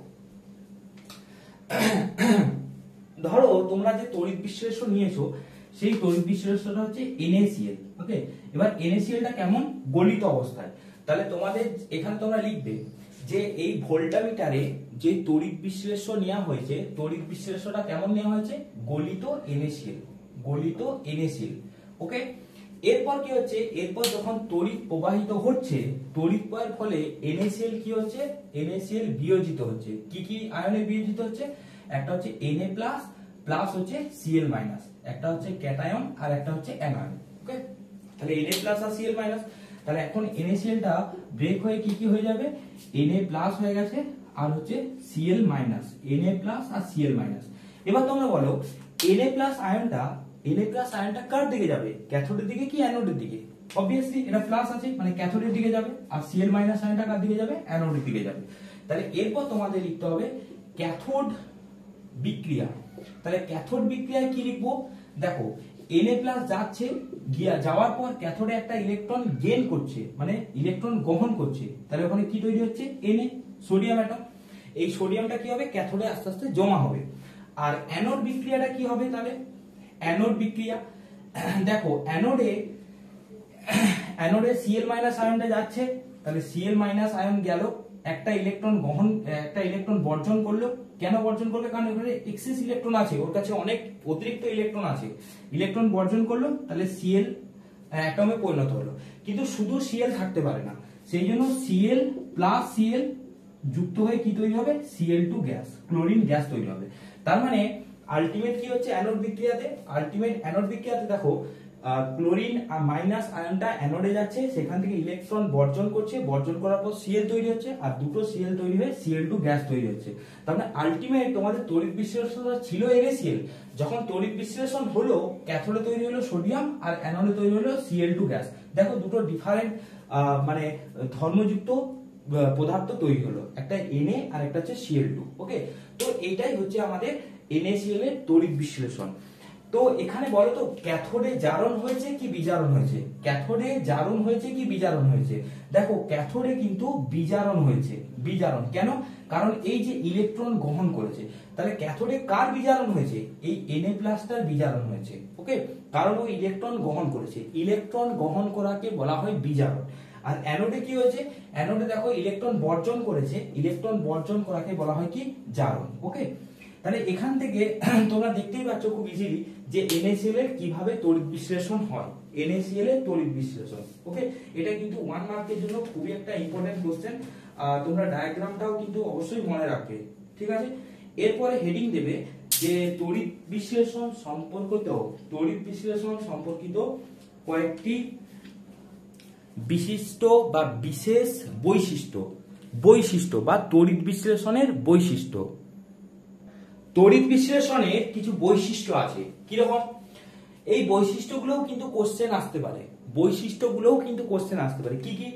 ধরো তোমরা যে তড়িৎ বিশ্লেষণ নিয়েছো, সেই তড়িৎ বিশ্লেষণটা হচ্ছে NaCl। ওকে, এবার NaClটা কেমন, গলিত অবস্থায়। তাহলে তোমাদের এখানে তোমরা লিখবে যে এই ভোল্টামিটারে যে তড়িৎ বিশ্লেষণ নেওয়া হয়েছে, তড়িৎ বিশ্লেষণটা কেমন নেওয়া হয়েছে, গলিত NaCl, গলিত NaCl। ওকে, এরপর কি হচ্ছে, এরপর যখন তড়িৎ প্রবাহিত হচ্ছে, তড়িৎ প্রবাহের ফলে NaCl কি হচ্ছে, NaCl বিয়োজিত হচ্ছে। কি কি আয়নে বিয়োজিত হচ্ছে, একটা হচ্ছে Na প্লাস, প্লাস হচ্ছে Cl মাইনাস, একটা হচ্ছে ক্যাটায়ন আর একটা হচ্ছে অ্যানায়ন। ওকে, তাহলে Na প্লাস আর Cl মাইনাস। তাহলে এখন NaClটা ব্রেক হয়ে কি কি হয়ে যাবে, Na প্লাস হয়ে গেছে আর হচ্ছে Cl মাইনাস, Na প্লাস আর Cl মাইনাস। এবার তোমরা বলো Na প্লাস আয়নটা, Na প্লাস আয়নটা কার দিকে যাবে, ক্যাথোডের দিকে কি অ্যানোডের দিকে? অবভিয়াসলি এটা প্লাস আছে মানে ক্যাথোডের দিকে যাবে। আর Cl মাইনাস আয়নটা কার দিকে যাবে, অ্যানোডের দিকে যাবে। তাহলে এরপর তোমাদের লিখতে হবে ক্যাথোড বিক্রিয়া। তাহলে ক্যাথোড বিক্রিয়ায় কি লিখবো, দেখো Na প্লাস যাচ্ছে, যাওয়ার পর ক্যাথোডে একটা ইলেকট্রন গেইন করছে, মানে ইলেকট্রন গ্রহণ করছে। তাহলে ওখানে কি তৈরি হচ্ছে, Na, সোডিয়াম অ্যাটম। এই সোডিয়ামটা কি হবে, ক্যাথোডে আস্তে আস্তে জমা হবে। আর অ্যানোড বিক্রিয়াটা কি হবে, তাহলে অ্যানোড বিক্রিয়া, দেখো অ্যানোডে Cl মাইনাস আয়নটা যাচ্ছে, তাহলে Cl মাইনাস আয়ন গেল, একটা ইলেকট্রন গ্রহণ, একটা ইলেকট্রন বর্জন করলো। কেন বর্জন করবে, কারণ এখানে এক্সেস ইলেকট্রন আছে, ওর কাছে অনেক অতিরিক্ত ইলেকট্রন আছে, ইলেকট্রন বর্জন করলো, তাহলে Cl অ্যাটমে পরিণত হলো। কিন্তু শুধু Cl থাকতে পারে না, সেই জন্য Cl প্লাস Cl যুক্ত হয়ে কি তৈরি হবে, Cl2 গ্যাস, ক্লোরিন গ্যাস তৈরি হবে। তার মানে আলটিমেট কি হচ্ছে, অ্যানোড বিক্রিয়াতে, আলটিমেট অ্যানোড বিক্রিয়াতে দেখো ক্লোরিন মাইনাস আয়নটা অ্যানোডে যাচ্ছে, সেখান থেকে ইলেকট্রন বর্জন করছে, বর্জন করার পর Cl তৈরি হচ্ছে, আর দুটো Cl তৈরি হয়ে Cl2 গ্যাস তৈরি হচ্ছে। তার মানে আলটিমেট তোমাদের তড়িৎ বিশ্লেষণ ছিল NaCl, যখন তড়িৎ বিশ্লেষণ হলো ক্যাথোডে তৈরি হলো সোডিয়াম আর অ্যানোডে তৈরি হলো Cl2 গ্যাস। দেখো দুটো ডিফারেন্ট মানে ধর্মযুক্ত পদার্থ তৈরি হলো, একটা Na আর একটা হচ্ছে Cl2। ওকে, তো এইটাই হচ্ছে আমাদের NaCl এর তড়িৎ বিশ্লেষণ। তো এখানে বলো তো ক্যাথোডে জারণ হয়েছে কি বিজারণ হয়েছে, ক্যাথোডে জারণ হয়েছে কি বিজারণ হয়েছে? দেখো ক্যাথোডে কিন্তু বিজারণ হয়েছে। বিজারণ কেন, কারণ এই যে ইলেকট্রন গ্রহণ করেছে, তাহলে ক্যাথোডে কার বিজারণ হয়েছে, এই Na প্লাসটার বিজারণ হয়েছে। ওকে, কারণ ও ইলেকট্রন গ্রহণ করেছে, ইলেকট্রন গ্রহণ করাকে বলা হয় বিজারণ। আর অ্যানোডে কি হয়েছে, অ্যানোডে দেখো ইলেকট্রন বর্জন করেছে, ইলেকট্রন বর্জন করাকে বলা হয় কি জারণ। ওকে, তাহলে এখান থেকে তোমরা দেখতেই পাচ্ছ খুব ইজিলি যে NaCl এর কিভাবে তড়িৎ বিশ্লেষণ হয়, NaCl এর তড়িৎ বিশ্লেষণ। ওকে, এটা কিন্তু 1 মার্কের জন্য খুবই একটা ইম্পর্টেন্ট কোশ্চেন, তোমরা ডায়াগ্রামটাও কিন্তু অবশ্যই মনে রাখবে, ঠিক আছে। এরপরে হেডিং দেবে যে তড়িৎ বিশ্লেষণ সম্পর্কিত কয়েকটি বিশিষ্ট বা বিশেষ বৈশিষ্ট্য বা তড়িৎ বিশ্লেষণের বৈশিষ্ট্য। তড়িৎ বিশ্লেষণের কিছু বৈশিষ্ট্য আছে, কিরকম, এই বৈশিষ্ট্যগুলোও কিন্তু কোশ্চেন আসতে পারে, কি কি,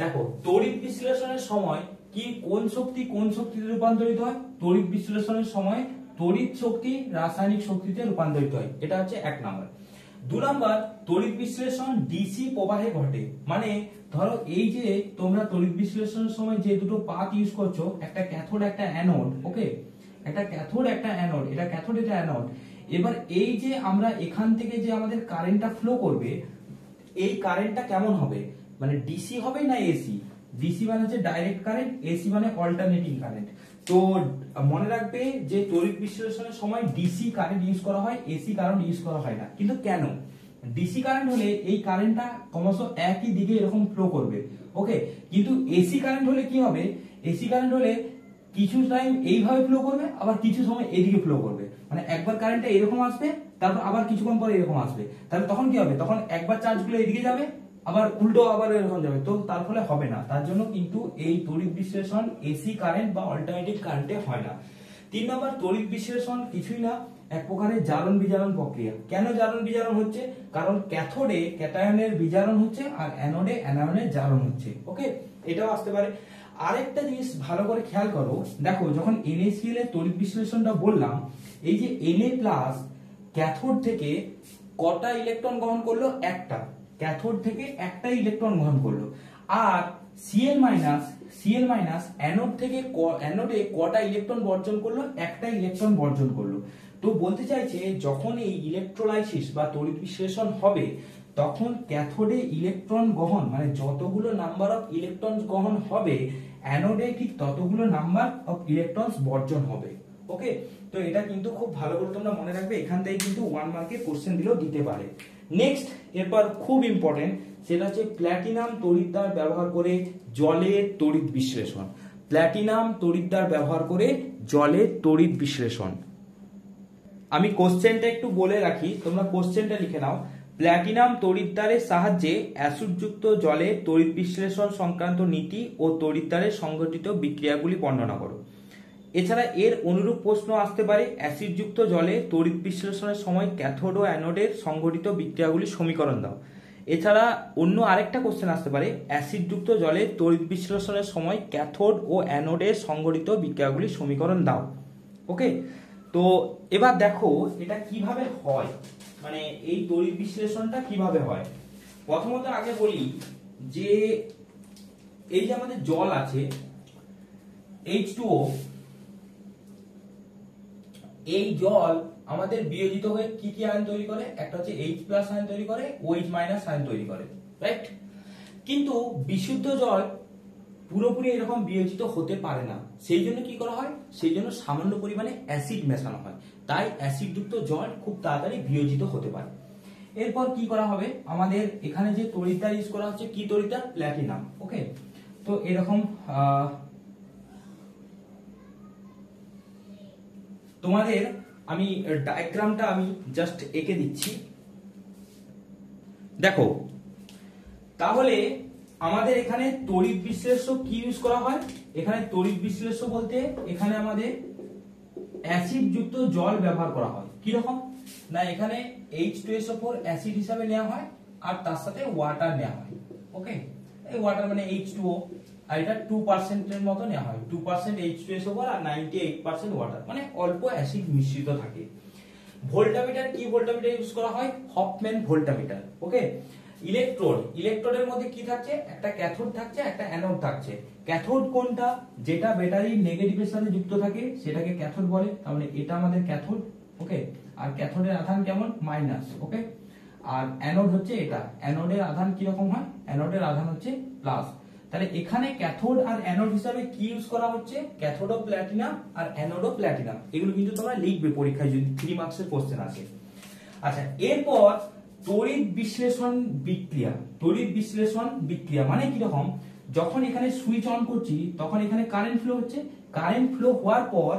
দেখো তড়িৎ বিশ্লেষণের সময় কি কোন শক্তিতে রূপান্তরিত হয়, তড়িৎ বিশ্লেষণের সময় তড়িৎ শক্তি রাসায়নিক শক্তিতে রূপান্তরিত হয়, এটা হচ্ছে 1 নাম্বার। 2 নাম্বার, তড়িৎ বিশ্লেষণ ডিসি প্রবাহে ঘটে। মানে ধরো এই যে তোমরা তড়িৎ বিশ্লেষণের সময় যে দুটো পাথ ইউজ করছো, একটা ক্যাথোড একটা অ্যানোড, ওকে, একটা ক্যাথোড একটা অ্যানোড, এটা ক্যাথোড এটা অ্যানোড। এবার এই যে আমরা এখান থেকে যে আমাদের কারেন্টটা ফ্লো করবে, এই কারেন্টটা কেমন হবে, মানে ডিসি হবে না এসি? ডিসি মানে হচ্ছে ডাইরেক্ট কারেন্ট, এসি মানে অল্টারনেটিং কারেন্ট। তো মনে রাখবে যে তড়িৎ বিশ্লেষণের সময় ডিসি কারেন্ট ইউজ করা হয়, এসি কারেন্ট ইউজ করা হয় না। কিন্তু কেন? ডিসি কারেন্ট হলে এই কারেন্টটা ক্রমশ একই দিকে এরকম ফ্লো করবে, ওকে। কিন্তু এসি কারেন্ট হলে কি হবে, এসি কারেন্ট হলে কিছু টাইম এইভাবে ফ্লো করবে, আবার কিছু সময় এদিকে ফ্লো করবে। মানে একবার কারেন্টটা এরকম আসবে, তারপর আবার কিছুক্ষণ পরে এরকম আসবে। তাহলে তখন কি হবে, তখন একবার চার্জগুলো এদিকে যাবে, আবার উল্টো আবার এরকম যাবে, তো তার ফলে হবে না। তার জন্য কিন্তু এই তড়িৎ বিশ্লেষণ এসি কারেন্ট বা অল্টারনেটিং কারেন্টে হয় না। 3 নম্বর, তড়িৎ বিশ্লেষণ কিছুই না, এক প্রকারের জারণ বিজারণ প্রক্রিয়া। কেন জারণ বিজারণ হচ্ছে? কারণ ক্যাথোডে ক্যাটায়নের বিজারণ হচ্ছে আর অ্যানোডে অ্যানায়নের জারণ হচ্ছে, ওকে। এটাও আসতে পারে। আরেকটা জিনিস ভালো করে খেয়াল করো, দেখো যখন NaCl এর তড়িৎ বিশ্লেষণটা বললাম, এই যে Na+ ক্যাথোড থেকে কটা ইলেকট্রন গ্রহণ করলো? একটা। ক্যাথোড থেকে একটা ইলেকট্রন গ্রহণ করলো। আর Cl- অ্যানোড থেকে অ্যানোডে কটা ইলেকট্রন বর্জন করলো? একটা ইলেকট্রন বর্জন করলো। তো বলতে চাইছে যখন এই ইলেকট্রোলাইসিস বা তড়িৎ বিশ্লেষণ হবে, তখন ক্যাথোডে ইলেকট্রন গ্রহণ মানে যতগুলো নাম্বার অফ ইলেকট্রন গ্রহণ হবে, অ্যানোডে ঠিক ততগুলো নাম্বার অফ ইলেকট্রন বর্জন হবে, ওকে। তো এটা কিন্তু খুব ভালো করে তোমরা মনে রাখবে, এখান থেকে কিন্তু 1 মার্কে কোশ্চেন দিলেও দিতে পারে। নেক্সট, এরপর খুব ইম্পর্টেন্ট, সেটা হচ্ছে প্ল্যাটিনাম তড়িৎদ্বার ব্যবহার করে জলের তড়িৎ বিশ্লেষণ। প্ল্যাটিনাম তড়িৎদ্বার ব্যবহার করে জলের তড়িৎ বিশ্লেষণ। আমি কোশ্চেনটা একটু বলে রাখি, তোমরা কোশ্চেনটা লিখে নাও। প্ল্যাটিনাম তড়িৎদ্বারের সাহায্যে অ্যাসিডযুক্ত জলে তড়িৎ বিশ্লেষণ সংক্রান্ত নীতি ও তড়িৎদ্বারে সংঘটিত বিক্রিয়াগুলি বর্ণনা করো। এছাড়া এর অনুরূপ প্রশ্ন আসতে পারে, অ্যাসিডযুক্ত জলে তড়িৎ বিশ্লেষণের সময় ক্যাথোড ও অ্যানোডের সংঘটিত বিক্রিয়াগুলির সমীকরণ দাও। এছাড়া অন্য আরেকটা কোশ্চেন আসতে পারে, অ্যাসিডযুক্ত জলে তড়িৎ বিশ্লেষণের সময় ক্যাথোড ও অ্যানোডের সংঘটিত বিক্রিয়াগুলির সমীকরণ দাও, ওকে। তো এবার দেখো এটা কিভাবে হয়, মানে এই তড়িৎ বিশ্লেষণটা কিভাবে হয়। প্রথমত আগে বলি যে এই যে আমাদের জল আছে H2O, এই জল আমাদের বিয়োজিত হয়ে কি কি আয়ন তৈরি করে? একটা হচ্ছে H+ আয়ন তৈরি করে, OH- আয়ন তৈরি করে, রাইট। কিন্তু বিশুদ্ধ জল পুরোপুরি এরকম বিয়োজিত হতে পারে না, সেই জন্য কি করা হয়, সেই জন্য সামান্য পরিমাণে অ্যাসিড মেশানো হয়, তাই অ্যাসিডযুক্ত জল খুব তাড়াতাড়ি বিয়োজিত হতে পারে। এরপর কি করা হবে, আমাদের এখানে যে তড়িৎদ্বার ইউজ করা হচ্ছে, কি তড়িৎদ্বার? প্ল্যাটিনাম, ওকে। তো এরকম তোমাদের আমি ডায়াগ্রামটা আমি জাস্ট এঁকে দিচ্ছি, দেখো। তাহলে আমাদের এখানে তড়িৎ বিশ্লেষ্য কি ইউজ করা হয়? এখানে তড়িৎ বিশ্লেষ্য বলতে এখানে আমাদের অ্যাসিড যুক্ত জল ব্যবহার করা হয়। কি রকম না, এখানে H2SO4 অ্যাসিড হিসাবে নেওয়া হয় আর তার সাথে ওয়াটার নেওয়া হয়, ওকে। এই ওয়াটার মানে H2O, আর এটা 2% এর মতো নেওয়া হয়, 2% H2SO4 আর 98% ওয়াটার, মানে অল্প অ্যাসিড মিশ্রিত থাকে। ভোল্টামিটার, কি ভোল্টামিটার ইউজ করা হয়? হফম্যান ভোল্টামিটার, ওকে। ইলেকট্রোডের মধ্যে কি থাকছে? একটা ক্যাথোড থাকছে, একটা অ্যানোড থাকছে। ক্যাথোড কোনটা? যেটা ব্যাটারির নেগেটিভের সাথে যুক্ত থাকে সেটাকে ক্যাথোড বলে, তার মানে এটা আমাদের ক্যাথোড, ওকে। আর ক্যাথোডের আধান কেমন? মাইনাস, ওকে। আর অ্যানোড হচ্ছে এটা, অ্যানোডের আধান কি রকম হয়? অ্যানোডের আধান হচ্ছে প্লাস। তাহলে এখানে ক্যাথোড আর অ্যানোড হিসাবে কি ইউজ করা হচ্ছে? ক্যাথোড ও প্ল্যাটিনাম আর অ্যানোড ও প্ল্যাটিনাম। এগুলো কিন্তু তোমরা লিখবে পরীক্ষায় যদি 3 মার্কসের কোশ্চেন আসে। আচ্ছা, এরপর তড়িৎ বিশ্লেষণ বিক্রিয়া। তড়িৎ বিশ্লেষণ বিক্রিয়া মানে কি রকম? যখন এখানে সুইচ অন করছি তখন এখানে কারেন্ট ফ্লো হচ্ছে, কারেন্ট ফ্লো হওয়ার পর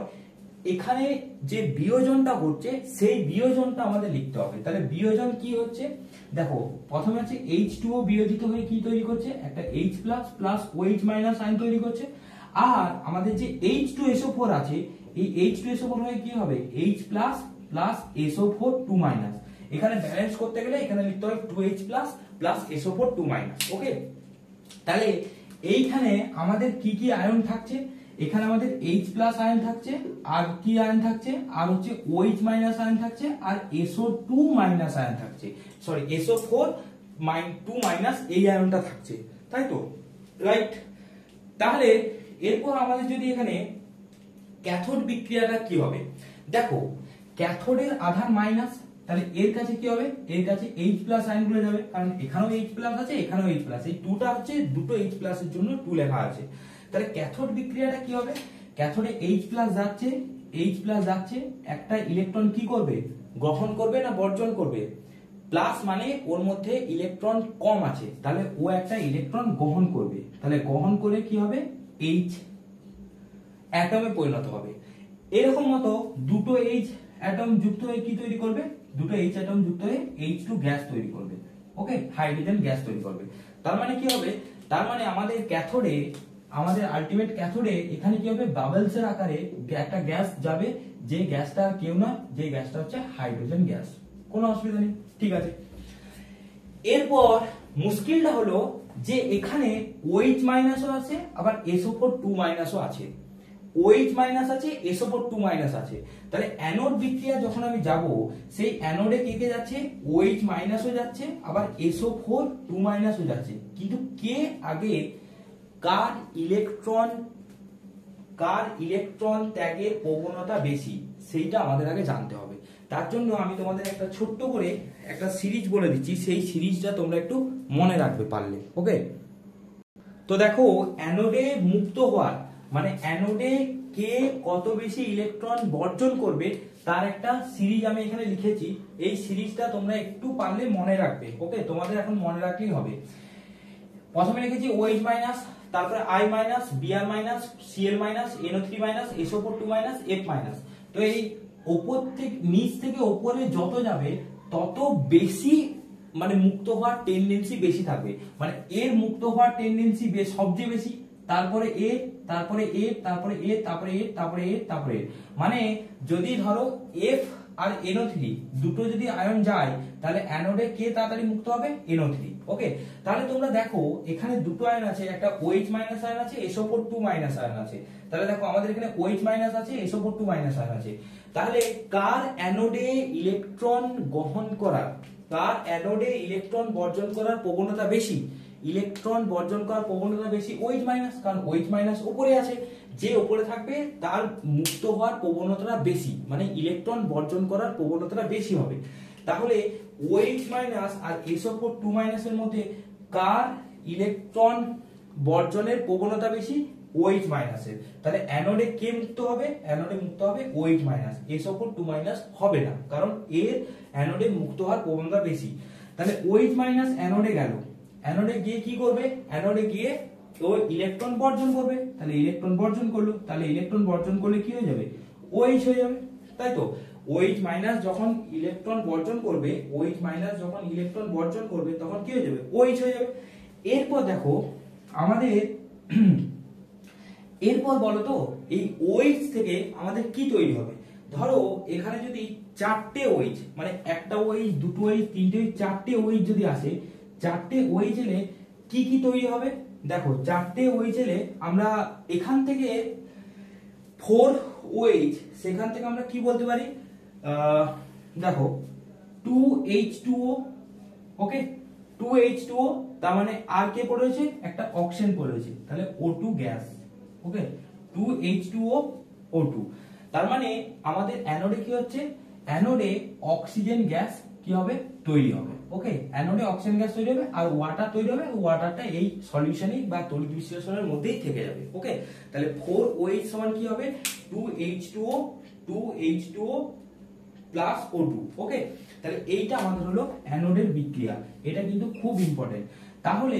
এখানে যে বিয়োজনটা হচ্ছে সেই বিয়োজনটা আমাদের লিখতে হবে। তাহলে বিয়োজন কি হচ্ছে? দেখো প্রথমে হচ্ছে H2O বিয়োজিত হয়ে কি তৈরি করছে? একটা H+ প্লাস OH- আয়ন তৈরি করছে। আর আমাদের যে H2SO4 আছে, এই H2SO4 হয়ে কি হবে? H+ plus SO4 2-। এখানে ব্যালেন্স করতে গেলে এখানে লিখতে হবে 2H+ প্লাস SO4 2-, ওকে। তাহলে এইখানে আমাদের কি কি আয়ন থাকছে? এখানে আমাদের H প্লাস আয়ন থাকছে, আর কি আয়ন থাকছে, আর হচ্ছে OH মাইনাস আয়ন থাকছে, আর SO2 মাইনাস আয়ন থাকছে, সরি SO4 2 মাইনাস এই আয়নটা থাকছে, তাই তো, রাইট। তাহলে এরপর আমাদের যদি এখানে ক্যাথোড বিক্রিয়াটা কি হবে, দেখো ক্যাথোডের আধান মাইনাস, তাহলে এর কাছে কি হবে, এর কাছে H প্লাস আয়নগুলো যাবে, কারণ এখানেও H প্লাস আছে, এখানেও H প্লাস, এই 2টা হচ্ছে দুটো H প্লাস এর জন্য 2 লেখা আছে। তাহলে ক্যাথোড বিক্রিয়াটা কি হবে, ক্যাথোডে H প্লাস যাচ্ছে, H প্লাস যাচ্ছে, একটা ইলেকট্রন কি করবে, গ্রহণ করবে না বর্জন করবে, প্লাস মানে ওর মধ্যে ইলেকট্রন কম আছে, তাহলে ও একটা ইলেকট্রন গ্রহণ করবে, তাহলে গ্রহণ করে কি হবে, H অ্যাটমে পরিণত হবে। এরকম মতো দুটো H অ্যাটম যুক্ত হয়ে কি তৈরি করবে, দুটো H অ্যাটম যুক্ত হয়ে H2 গ্যাস তৈরি করবে, ওকে, হাইড্রোজেন গ্যাস তৈরি করবে। তার মানে কি হবে, তার মানে আমাদের ক্যাথোডে, আমাদের আলটিমেট ক্যাথোডে এখানে কি হবে, বাবলসের আকারে একটা গ্যাস যাবে, যে গ্যাসটা কেউ না, যে গ্যাসটা হচ্ছে হাইড্রোজেন গ্যাস, কোনো অসুবিধা নেই, ঠিক আছে। এরপর মুশকিলটা হলো যে এখানে OH মাইনাসও আছে, আবার SO4 2 মাইনাসও আছে, OH মাইনাস আছে, SO4 2 মাইনাস আছে, তাহলে অ্যানোড বিক্রিয়া যখন আমি যাব, সেই অ্যানোডে কে কে যাচ্ছে, OH মাইনাসও যাচ্ছে, আবার SO4 2 মাইনাসও যাচ্ছে, কিন্তু কে আগে কার ইলেকট্রন ত্যাগের প্রবণতা বেশি, সেইটা আমাদের আগে জানতে হবে। তার জন্য আমি তোমাদের একটা ছোট্ট করে একটা সিরিজ বলে দিচ্ছি, সেই সিরিজটা তোমরা একটু মনে রাখবে পারলে, ওকে। তো দেখো অ্যানোডে মুক্ত হওয়ার মানে অ্যানোডে কে কত বেশি ইলেকট্রন বর্জন করবে তার একটা সিরিজ আমি এখানে লিখেছি, এই সিরিজটা তোমরা একটু পারলে মনে রাখবে, ওকে, তোমাদের এখন মনে রাখলেই হবে। প্রথমে লিখেছি OH মাইনাস, তারপরে I minus, Br minus, Cl minus, NO3 minus, SO4 2 minus, F minus. তো এই উপর থেকে নিচ থেকে উপরে যত যাবে তত বেশি মানে মুক্ত হওয়ার টেন্ডেন্সি বেশি থাকবে, মানে এর মুক্ত হওয়ার টেন্ডেন্সি সবচেয়ে বেশি, তারপরে এ, তারপরে এ, তারপরে এ, তারপরে এ, তারপরে এ, তারপরে এ, মানে যদি ধরো F আর NO3 দুটো যদি আয়ন যায়, তাহলে অ্যানোডে কে তাড়াতাড়ি মুক্ত হবে, NO3, ওকে। তাহলে তোমরা দেখো এখানে দুটো আয়ন আছে, একটা OH মাইনাস আয়ন আছে, SO4 2 মাইনাস আয়ন আছে, তাহলে দেখো আমাদের এখানে OH মাইনাস আছে, SO4 2 মাইনাস আয়ন আছে, তাহলে কার অ্যানোডে ইলেকট্রন গ্রহণ করার, কার অ্যানোডে ইলেকট্রন বর্জন করার প্রবণতা বেশি, ইলেকট্রন বর্জন করার প্রবণতা বেশি OH মাইনাস, কারণ OH মাইনাস উপরে আছে, যে উপরে থাকবে তার মুক্ত হওয়ার প্রবণতাটা বেশি, মানে ইলেকট্রন বর্জন করার প্রবণতাটা বেশি হবে। তাহলে OH মাইনাস আর SO4 2 মাইনাসের মধ্যে কার ইলেকট্রন বর্জনের প্রবণতা বেশি, OH মাইনাসের, তাহলে অ্যানোডে কে মুক্ত হবে, অ্যানোডে মুক্ত হবে OH মাইনাস, SO4 2 মাইনাস হবে না, কারণ এর অ্যানোডে মুক্ত হওয়ার প্রবণতা বেশি। তাহলে OH মাইনাস অ্যানোডে গেল, অ্যানোডে গিয়ে কি করবে, অ্যানোডে গিয়ে ও ইলেকট্রন বর্জন করবে, তাহলে ইলেকট্রন বর্জন করলো, তাহলে ইলেকট্রন বর্জন করলে কি হয়ে যাবে, OH হয়ে যাবে, তাই তো। OH মাইনাস যখন ইলেকট্রন বর্জন করবে, OH মাইনাস যখন ইলেকট্রন বর্জন করবে তখন কি হয়ে যাবে, OH হয়ে যাবে। এরপর দেখো আমাদের এরপর বলো তো এই OH থেকে আমাদের কি তৈরি হবে, ধরো এখানে যদি চারটে OH মানে একটা OH, দুটো OH, তিনটে OH, চারটে OH যদি আসে, চারটে OH এলে কি কি তৈরি হবে, দেখো চারটে OH এলে আমরা এখান থেকে 4OH, সেখান থেকে আমরা কি বলতে পারি, দেখো 2H2O, ওকে, 2H2O, তার মানে আর কে পড়েছে, একটা অক্সিজেন পড়েছে, তাহলে O2 গ্যাস, ওকে, 2H2O O2, তার মানে আমাদের অ্যানোডে কি হচ্ছে, অ্যানোডে অক্সিজেন গ্যাস কি হবে, তৈরি হবে, ওকে, অ্যানোডে অক্সিজেন গ্যাস তৈরি হবে, আর ওয়াটার তৈরি হবে, ওয়াটারটা এই সলিউশনে বা তড়িৎ বিশ্লেষণের মধ্যেই থেকে যাবে, ওকে। তাহলে 4OH সমান কি হবে, 2H2O প্লাস O2, ওকে। তাহলে এইটা আমাদের হলো অ্যানোডের বিক্রিয়া, এটা কিন্তু খুব ইম্পর্টেন্ট। তাহলে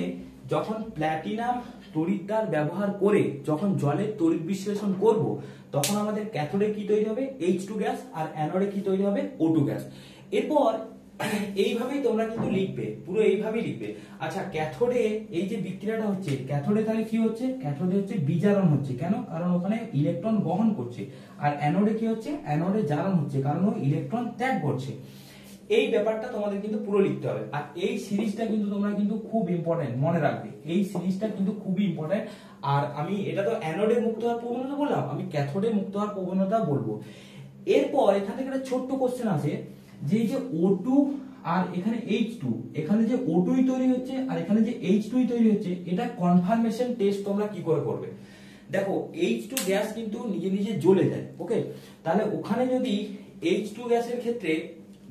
যখন প্ল্যাটিনাম তড়িৎদ্বার ব্যবহার করে যখন জলের তড়িৎ বিশ্লেষণ করব, তখন আমাদের ক্যাথোডে কি তৈরি হবে, H2 গ্যাস, আর অ্যানোডে কি তৈরি হবে, O2 গ্যাস। এরপর এইভাবেই তোমরা কিন্তু লিখবে, পুরো এইভাবেই লিখবে। আচ্ছা, ক্যাথোডে এই যে বিক্রিয়াটা হচ্ছে, ক্যাথোডে তাহলে কি হচ্ছে, ক্যাথোডে হচ্ছে বিজারণ হচ্ছে, কেন, কারণ ওখানে ইলেকট্রন গ্রহণ করছে, আর অ্যানোডে কি হচ্ছে, অ্যানোডে জারণ হচ্ছে, কারণ ও ইলেকট্রন ত্যাগ করছে। এই ব্যাপারটা তোমাদের কিন্তু পুরো লিখতে হবে। আর এই সিরিজটা কিন্তু তোমরা কিন্তু খুব ইম্পর্টেন্ট মনে রাখবে, এই সিরিজটা কিন্তু খুবই ইম্পর্টেন্ট। আর আমি এটা তো অ্যানোডে মুক্ত হওয়ার প্রবণতা বললাম, আমি ক্যাথোডে মুক্ত হওয়ার প্রবণতা বলবো। এরপর এখান থেকে একটা ছোট্ট কোশ্চেন আছে যে এই যে O2 আর এখানে H2, এখানে যে O2 তৈরি হচ্ছে আর এখানে যে H2 তৈরি হচ্ছে, এটা কনফার্মেশন টেস্ট তোমরা কি করে করবে। দেখো H2 গ্যাস কিন্তু নিজে নিজে জ্বলে যায়, ওকে। তাহলে ওখানে যদি H2 গ্যাসের ক্ষেত্রে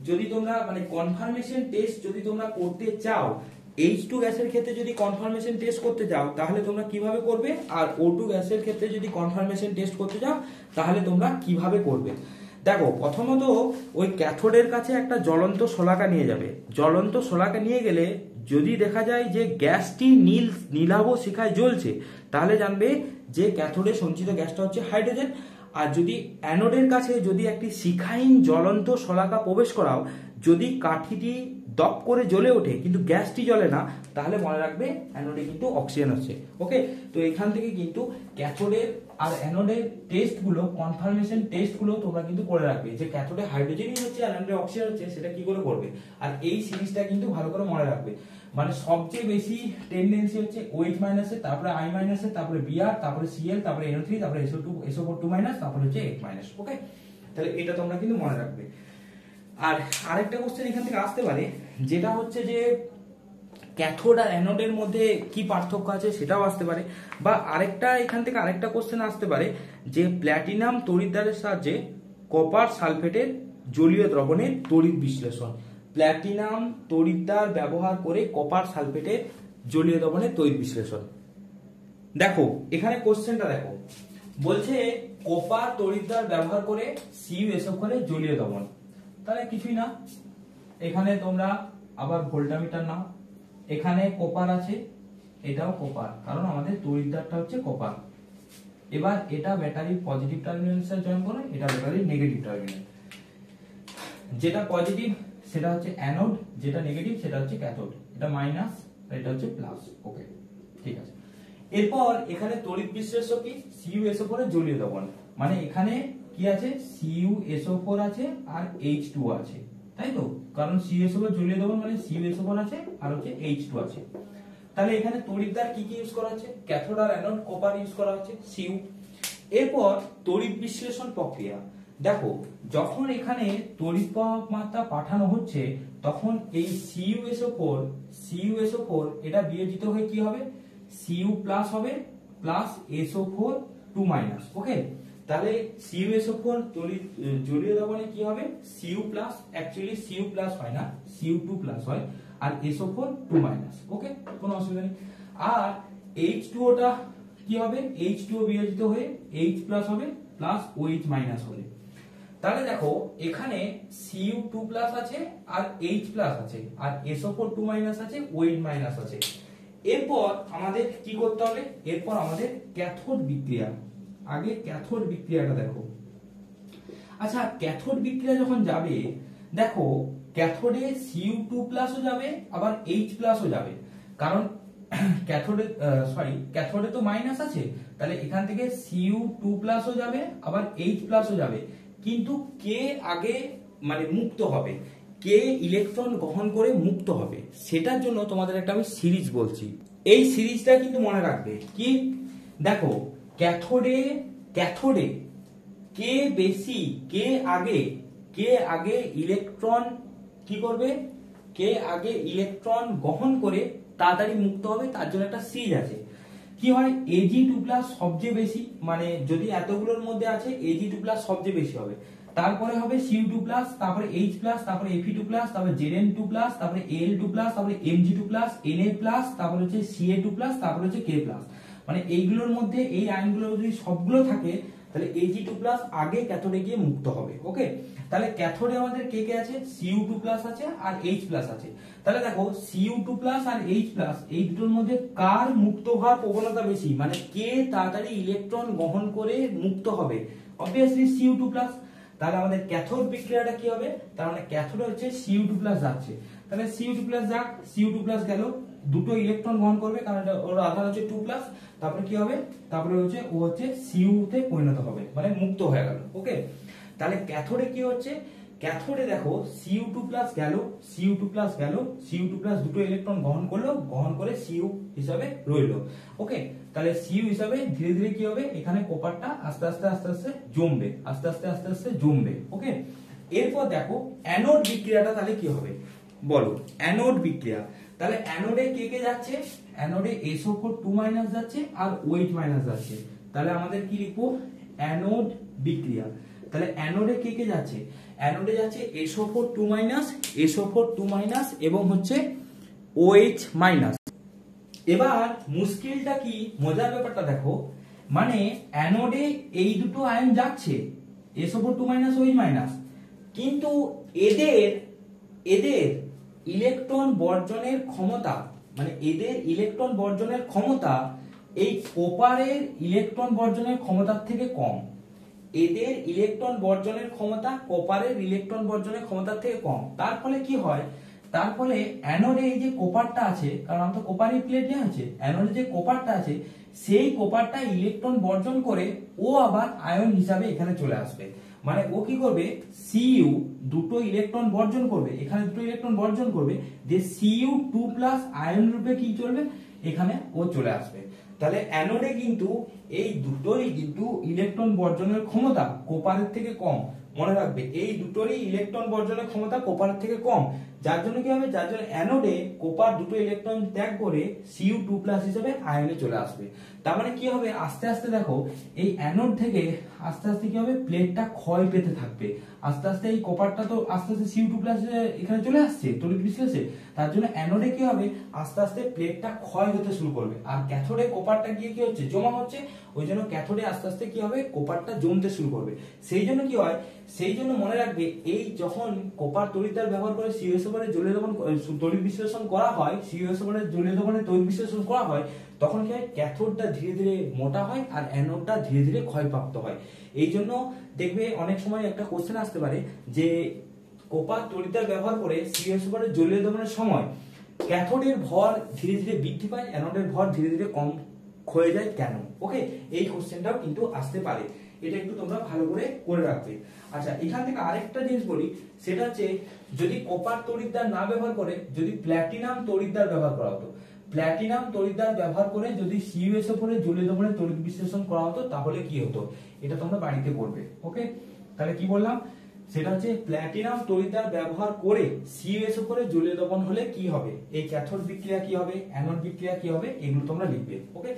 যদি তোমরা মানে কনফার্মেশন টেস্ট যদি তোমরা করতে চাও, H2 গ্যাসের ক্ষেত্রে যদি কনফার্মেশন টেস্ট করতে চাও তাহলে তোমরা কিভাবে করবে, আর O2 গ্যাসের ক্ষেত্রে যদি কনফার্মেশন টেস্ট করতে চাও তাহলে তোমরা কিভাবে করবে। দেখো প্রথমত ওই ক্যাথোডের কাছে একটা জ্বলন্ত শলাকা নিয়ে যাবে, জ্বলন্ত শলাকা নিয়ে গেলে যদি দেখা যায় যে গ্যাসটি নীলাভ শিখায় জ্বলছে তাহলে জানবে যে ক্যাথোডে সঞ্চিত গ্যাসটা হচ্ছে হাইড্রোজেন। আর যদি অ্যানোডের কাছে যদি একটি শিখাহীন জ্বলন্ত শলাকা প্রবেশ করাও, যদি কাঠিটি দপ করে জ্বলে ওঠে কিন্তু গ্যাসটি জ্বলে না, তাহলে মনে রাখবে অ্যানোডে কিন্তু অক্সিজেন আছে, ওকে। তো এখান থেকে কিন্তু ক্যাথোডের আর অ্যানোডের টেস্টগুলো কনফার্মেশন টেস্টগুলো তোমরা কিন্তু করে রাখবে, যে ক্যাথোডে হাইড্রোজেনই হচ্ছে আর অ্যানোডে অক্সিজেন হচ্ছে সেটা কি করে করবে। আর এই সিরিজটা কিন্তু ভালো করে মনে রাখবে, মানে সবচেয়ে বেশি টেন্ডেন্সি হচ্ছে OH মাইনাসের, তারপরে I মাইনাসের, তারপরে Br, তারপরে Cl, তারপরে NO3, তারপরে SO2 SO4 2 মাইনাস, তারপরে হচ্ছে H মাইনাস, ওকে। তাহলে এটা তোমরা কিন্তু মনে রাখবে। আর আরেকটা কোশ্চেন এখান থেকে আসতে পারে যেটা হচ্ছে যে ক্যাথোড আর অ্যানোডের মধ্যে কি পার্থক্য আছে সেটাও আসতে পারে, বা আরেকটা এখান থেকে আরেকটা কোশ্চেন আসতে পারে যে প্ল্যাটিনাম তড়িৎদ্বারের সাহায্যে কপার সালফেটের জলীয় দ্রবণের তড়িৎ বিশ্লেষণ, প্ল্যাটিনাম তড়িৎদ্বার ব্যবহার করে কপার সালফেটের জলীয় দ্রবণের তড়িৎ বিশ্লেষণ। দেখো এখানে কোশ্চেনটা দেখো, বলছে কপার তড়িৎদ্বার ব্যবহার করে CuSO করে জলীয় দ্রবণ, তাহলে কিছুই না, এখানে তোমরা আবার ভোল্টামিটার নাও, এখানে কপার আছে, এটাও কপার, কারণ আমাদের তড়িৎদ্বারটা হচ্ছে কপার। এবার এটা ব্যাটারির পজিটিভ টার্মিনাল সাথে জয়েন করে, এটা ব্যাটারির নেগেটিভ টার্মিনাল, যেটা পজিটিভ সেটা হচ্ছে অ্যানোড, যেটা নেগেটিভ সেটা হচ্ছে ক্যাথোড, এটা মাইনাস এটা হচ্ছে প্লাস, ওকে ঠিক আছে। এরপর এখানে তড়িৎ বিশ্লেষক কি CuSO4 এর জলীয় দ্রবণ, মানে এখানে কি আছে CuSO4 আছে আর H2 আছে, তাই তো, কারণ CuSO4 জলীয় দ্রবণ মানে CuSO4 আছে আর হচ্ছে H2 আছে। তাহলে এখানে তড়িৎদ্বার কি কি ইউজ করা হচ্ছে, ক্যাথোড আর অ্যানোড কপার ইউজ করা হচ্ছে Cu। এরপর তড়িৎ বিশ্লেষণ প্রক্রিয়া, দেখো যখন এখানে তড়িৎ মাত্রা পাঠানো হচ্ছে তখন এই CuSO4 এটা বিয়োজিত হয়ে কি হবে, Cu প্লাস হবে প্লাস SO4 2 মাইনাস, ওকে। তাহলে CuSO4 তড়িৎ জলীয় দ্রবণে কি হবে Cu plus, actually Cu plus হয় না Cu2 প্লাস হয়, আর SO4 2 মাইনাস, ওকে কোনো অসুবিধা নেই। আর H2O টা কি হবে, H2O বিয়োজিত হয়ে H প্লাস হবে প্লাস OH মাইনাস হবে। তাহলে দেখো এখানে Cu2 প্লাস আছে আর H প্লাস আছে আর SO4 2 মাইনাস আছে, OH মাইনাস আছে। এরপর আমাদের কি করতে হবে, এরপর আমাদের ক্যাথোড বিক্রিয়া, আগে ক্যাথোড বিক্রিয়াটা দেখো। আচ্ছা ক্যাথোড বিক্রিয়া যখন যাবে, দেখো ক্যাথোডে Cu2 প্লাসও যাবে আবার H প্লাসও যাবে, কারণ ক্যাথোডে তো মাইনাস আছে, তাহলে এখান থেকে Cu2 প্লাসও যাবে আবার H প্লাসও যাবে, কিন্তু কে আগে মানে মুক্ত হবে, কে ইলেকট্রন গ্রহণ করে মুক্ত হবে, সেটার জন্য তোমাদের একটা আমি সিরিজ বলছি, এই সিরিজটা কিন্তু মনে রাখবে। কি দেখো ক্যাথোডে কে বেশি কে আগে ইলেকট্রন কি করবে, কে আগে ইলেকট্রন গ্রহণ করে তাড়াতাড়ি মুক্ত হবে, তার জন্য একটা সিরিজ আছে। কি হয় Ag2 প্লাস সবচেয়ে বেশি, মানে যদি এতগুলোর মধ্যে আছে Ag2 প্লাস সবচেয়ে বেশি হবে, তারপরে হবে Cu2 প্লাস, তারপরে H প্লাস, তারপরে Fe2 প্লাস, তারপরে Zn2 প্লাস, তারপরে Al2 প্লাস, তারপরে Mg2 প্লাস, Na প্লাস, তারপরে হচ্ছে Ca2 প্লাস, তারপরে হচ্ছে K প্লাস। মানে এইগুলোর মধ্যে এই আয়নগুলো যদি সবগুলো থাকে তাহলে Ag2 প্লাস আগে ক্যাথোডে গিয়ে মুক্ত হবে, ওকে। তাহলে ক্যাথোডে আমাদের কে কে আছে, Cu2 প্লাস আছে আর H প্লাস আছে। তাহলে দেখো Cu2 প্লাস আর H প্লাস এই দুটোর মধ্যে কার মুক্ত হওয়ার প্রবণতা বেশি, মানে কে তাড়াতাড়ি ইলেকট্রন গ্রহণ করে মুক্ত হবে, অবভিয়াসলি Cu2 প্লাস। তাহলে আমাদের ক্যাথোড বিক্রিয়াটা কি হবে, তার মানে ক্যাথোডে হচ্ছে Cu2 প্লাস যাচ্ছে, তাহলে Cu2 প্লাস যাক, Cu2 প্লাস গেল, দুটো ইলেকট্রন গ্রহণ করবে কারণ ওর আধার হচ্ছে 2 প্লাস, তারপরে কি হবে, তারপরে হচ্ছে ও হচ্ছে Cu তে পরিণত হবে, মানে মুক্ত হয়ে গেল, ওকে। তাহলে ক্যাথোডে কি হচ্ছে, ক্যাথোডে দেখো Cu2 প্লাস গেল, Cu2 প্লাস গেল, Cu2 প্লাস দুটো ইলেকট্রন গ্রহণ করলো, গ্রহণ করে Cu হিসাবে রইলো। ওকে, তাহলে Cu হিসাবে ধীরে ধীরে কি হবে, এখানে কপারটা আস্তে আস্তে আস্তে আস্তে জমবে, আস্তে আস্তে আস্তে আস্তে জমবে। ওকে, এরপর দেখো অ্যানোড বিক্রিয়াটা তাহলে কি হবে বলো। অ্যানোড বিক্রিয়া, তাহলে অ্যানোডে কে কে যাচ্ছে, অ্যানোডে SO4 যাচ্ছে আর OH যাচ্ছে। তাহলে আমাদের কি লিখবো, অ্যানোড বিক্রিয়া। তাহলে অ্যানোডে কে কে যাচ্ছে, অ্যানোডে যাচ্ছে SO4 SO4 এবং হচ্ছে OH। এবার মুশকিলটা কি, মজার ব্যাপারটা দেখো, মানে অ্যানোডে এই দুটো আয়ন যাচ্ছে SO4 OH, কিন্তু এদের ইলেকট্রন বর্জনের ক্ষমতা, মানে এদের ইলেকট্রন বর্জনের ক্ষমতা এই কোপারের ইলেকট্রন বর্জনের ক্ষমতার থেকে কম। এদের ইলেকট্রন বর্জনের ক্ষমতা কপারের ইলেকট্রন বর্জনের ক্ষমতার থেকে কম। তার ফলে কি হয়, তার ফলে অ্যানোডে এই যে কোপারটা আছে, কারণ আমরা তো কোপারই প্লেট নেওয়া আছে, অ্যানোডে যে কোপারটা আছে সেই কোপারটা ইলেকট্রন বর্জন করে ও আবার আয়ন হিসাবে এখানে চলে আসবে। মানে ও কি করবে, Cu দুটো ইলেকট্রন বর্জন করবে, এখানে দুটো ইলেকট্রন বর্জন করবে, যে Cu2+ আয়ন রূপে কি চলবে, এখানে ও চলে আসবে। তাহলে অ্যানোডে কিন্তু এই দুটোরই কিন্তু ইলেকট্রন বর্জনের ক্ষমতা কোপারের থেকে কম। মনে রাখবে এই দুটোরই ইলেকট্রন বর্জনের ক্ষমতা কোপারের থেকে কম, যার জন্য কি হবে, যার জন্য অ্যানোডে কোপার দুটো ইলেকট্রন ত্যাগ করে Cu2+ হিসেবে আয়নে চলে আসবে। তার মানে কি হবে, আস্তে আস্তে দেখো এই অ্যানোড থেকে আস্তে আস্তে কি হবে, প্লেটটা ক্ষয় পেতে থাকবে। আস্তে আস্তে এই কপারটা তো আস্তে আস্তে Cu2+ এখানে চলে আসছে তড়িৎ বিশ্লেষে, তার জন্য অ্যানোডে কি হবে, আস্তে আস্তে প্লেটটা ক্ষয় হতে শুরু করবে, আর ক্যাথোডে কোপারটা গিয়ে কি হচ্ছে, জমা হচ্ছে। ওই জন্য ক্যাথোডে আস্তে আস্তে কি হবে, কোপারটা জমতে শুরু করবে। সেই জন্য কি হয়, সেই জন্য মনে রাখবে এই যখন কোপার তড়িৎদ্বার ব্যবহার করে CuSO4 জলীয় দ্রবণ তড়িৎ বিশ্লেষণ করা হয়, CuSO4 জলীয় দ্রবণে তড়িৎ বিশ্লেষণ করা হয়, তখন কি হয়, ক্যাথোডটা ধীরে ধীরে মোটা হয় আর অ্যানোডটা ধীরে ধীরে ক্ষয়প্রাপ্ত হয়। এই জন্য দেখবে অনেক সময় একটা কোশ্চেন আসতে পারে যে কোপার তড়িৎদ্বার ব্যবহার করে CuSO4 জলীয় দ্রবণের সময় ক্যাথোডের ভর ধীরে ধীরে বৃদ্ধি পায়, অ্যানোডের ভর ধীরে ধীরে কম ক্ষয়ে যায় কেন। ওকে, এই কোশ্চেনটাও কিন্তু আসতে পারে, এটা একটু তোমরা ভালো করে রাখবে। আচ্ছা, এখান থেকে আরেকটা জিনিস বলি, সেটা হচ্ছে যদি কপার তড়িৎদ্বার না ব্যবহার করে যদি প্ল্যাটিনাম তড়িৎদ্বার ব্যবহার করা হতো, প্ল্যাটিনাম তড়িৎদ্বার ব্যবহার করে যদি CuSO4 জলীয় দ্রবণে তড়িৎ বিশ্লেষণ করা হতো, তাহলে কি হতো, এটা তোমরা বাড়িতে করবে। ওকে, তাহলে কি বললাম, সেটা হচ্ছে প্ল্যাটিনাম তড়িৎদ্বার ব্যবহার করে CuSO4 জলীয় দ্রবণ হলে কি হবে, এই ক্যাথোড বিক্রিয়া কি হবে, অ্যানোড বিক্রিয়া কি হবে, এগুলো তোমরা লিখবে। ওকে,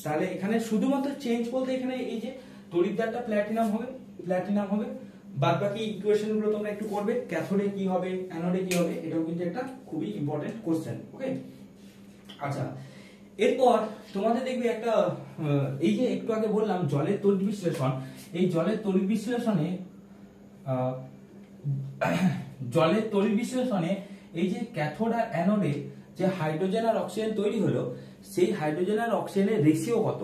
তাহলে এখানে শুধুমাত্র চেঞ্জ বলতে এখানে এই যে তড়িৎদ্বারটা প্ল্যাটিনাম হবে, বাদ বাকি ইকুয়েশন গুলো তোমরা একটু করবে, ক্যাথোডে কি হবে, অ্যানোডে কি হবে, এটাও কিন্তু একটা খুবই ইম্পর্টেন্ট কোশ্চেন। ওকে, আচ্ছা, এরপর তোমাদের দেখবে একটা এই যে একটু আগে বললাম জলের তড়িৎ বিশ্লেষণ, এই জলের তড়িৎ বিশ্লেষণে এই যে ক্যাথোড আর অ্যানোডে যে হাইড্রোজেন আর অক্সিজেন তৈরি হলো, সেই হাইড্রোজেন আর অক্সিজেনের রেশিও কত,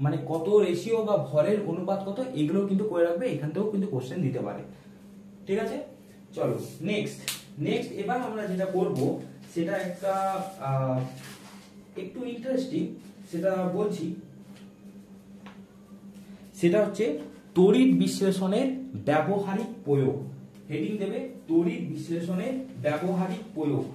মানে কত রেশিও বা ভরের অনুপাত কত, এগুলো কিন্তু করে রাখবে, এখান থেকেও কিন্তু কোশ্চেন দিতে পারে। ঠিক আছে, চলো নেক্সট এবার আমরা যেটা করব সেটা একটা একটু ইন্টারেস্টিং, সেটা বলছি, সেটা হচ্ছে তড়িৎ বিশ্লেষণের ব্যবহারিক প্রয়োগ। হেডিং দেবে তড়িৎ বিশ্লেষণের ব্যবহারিক প্রয়োগ।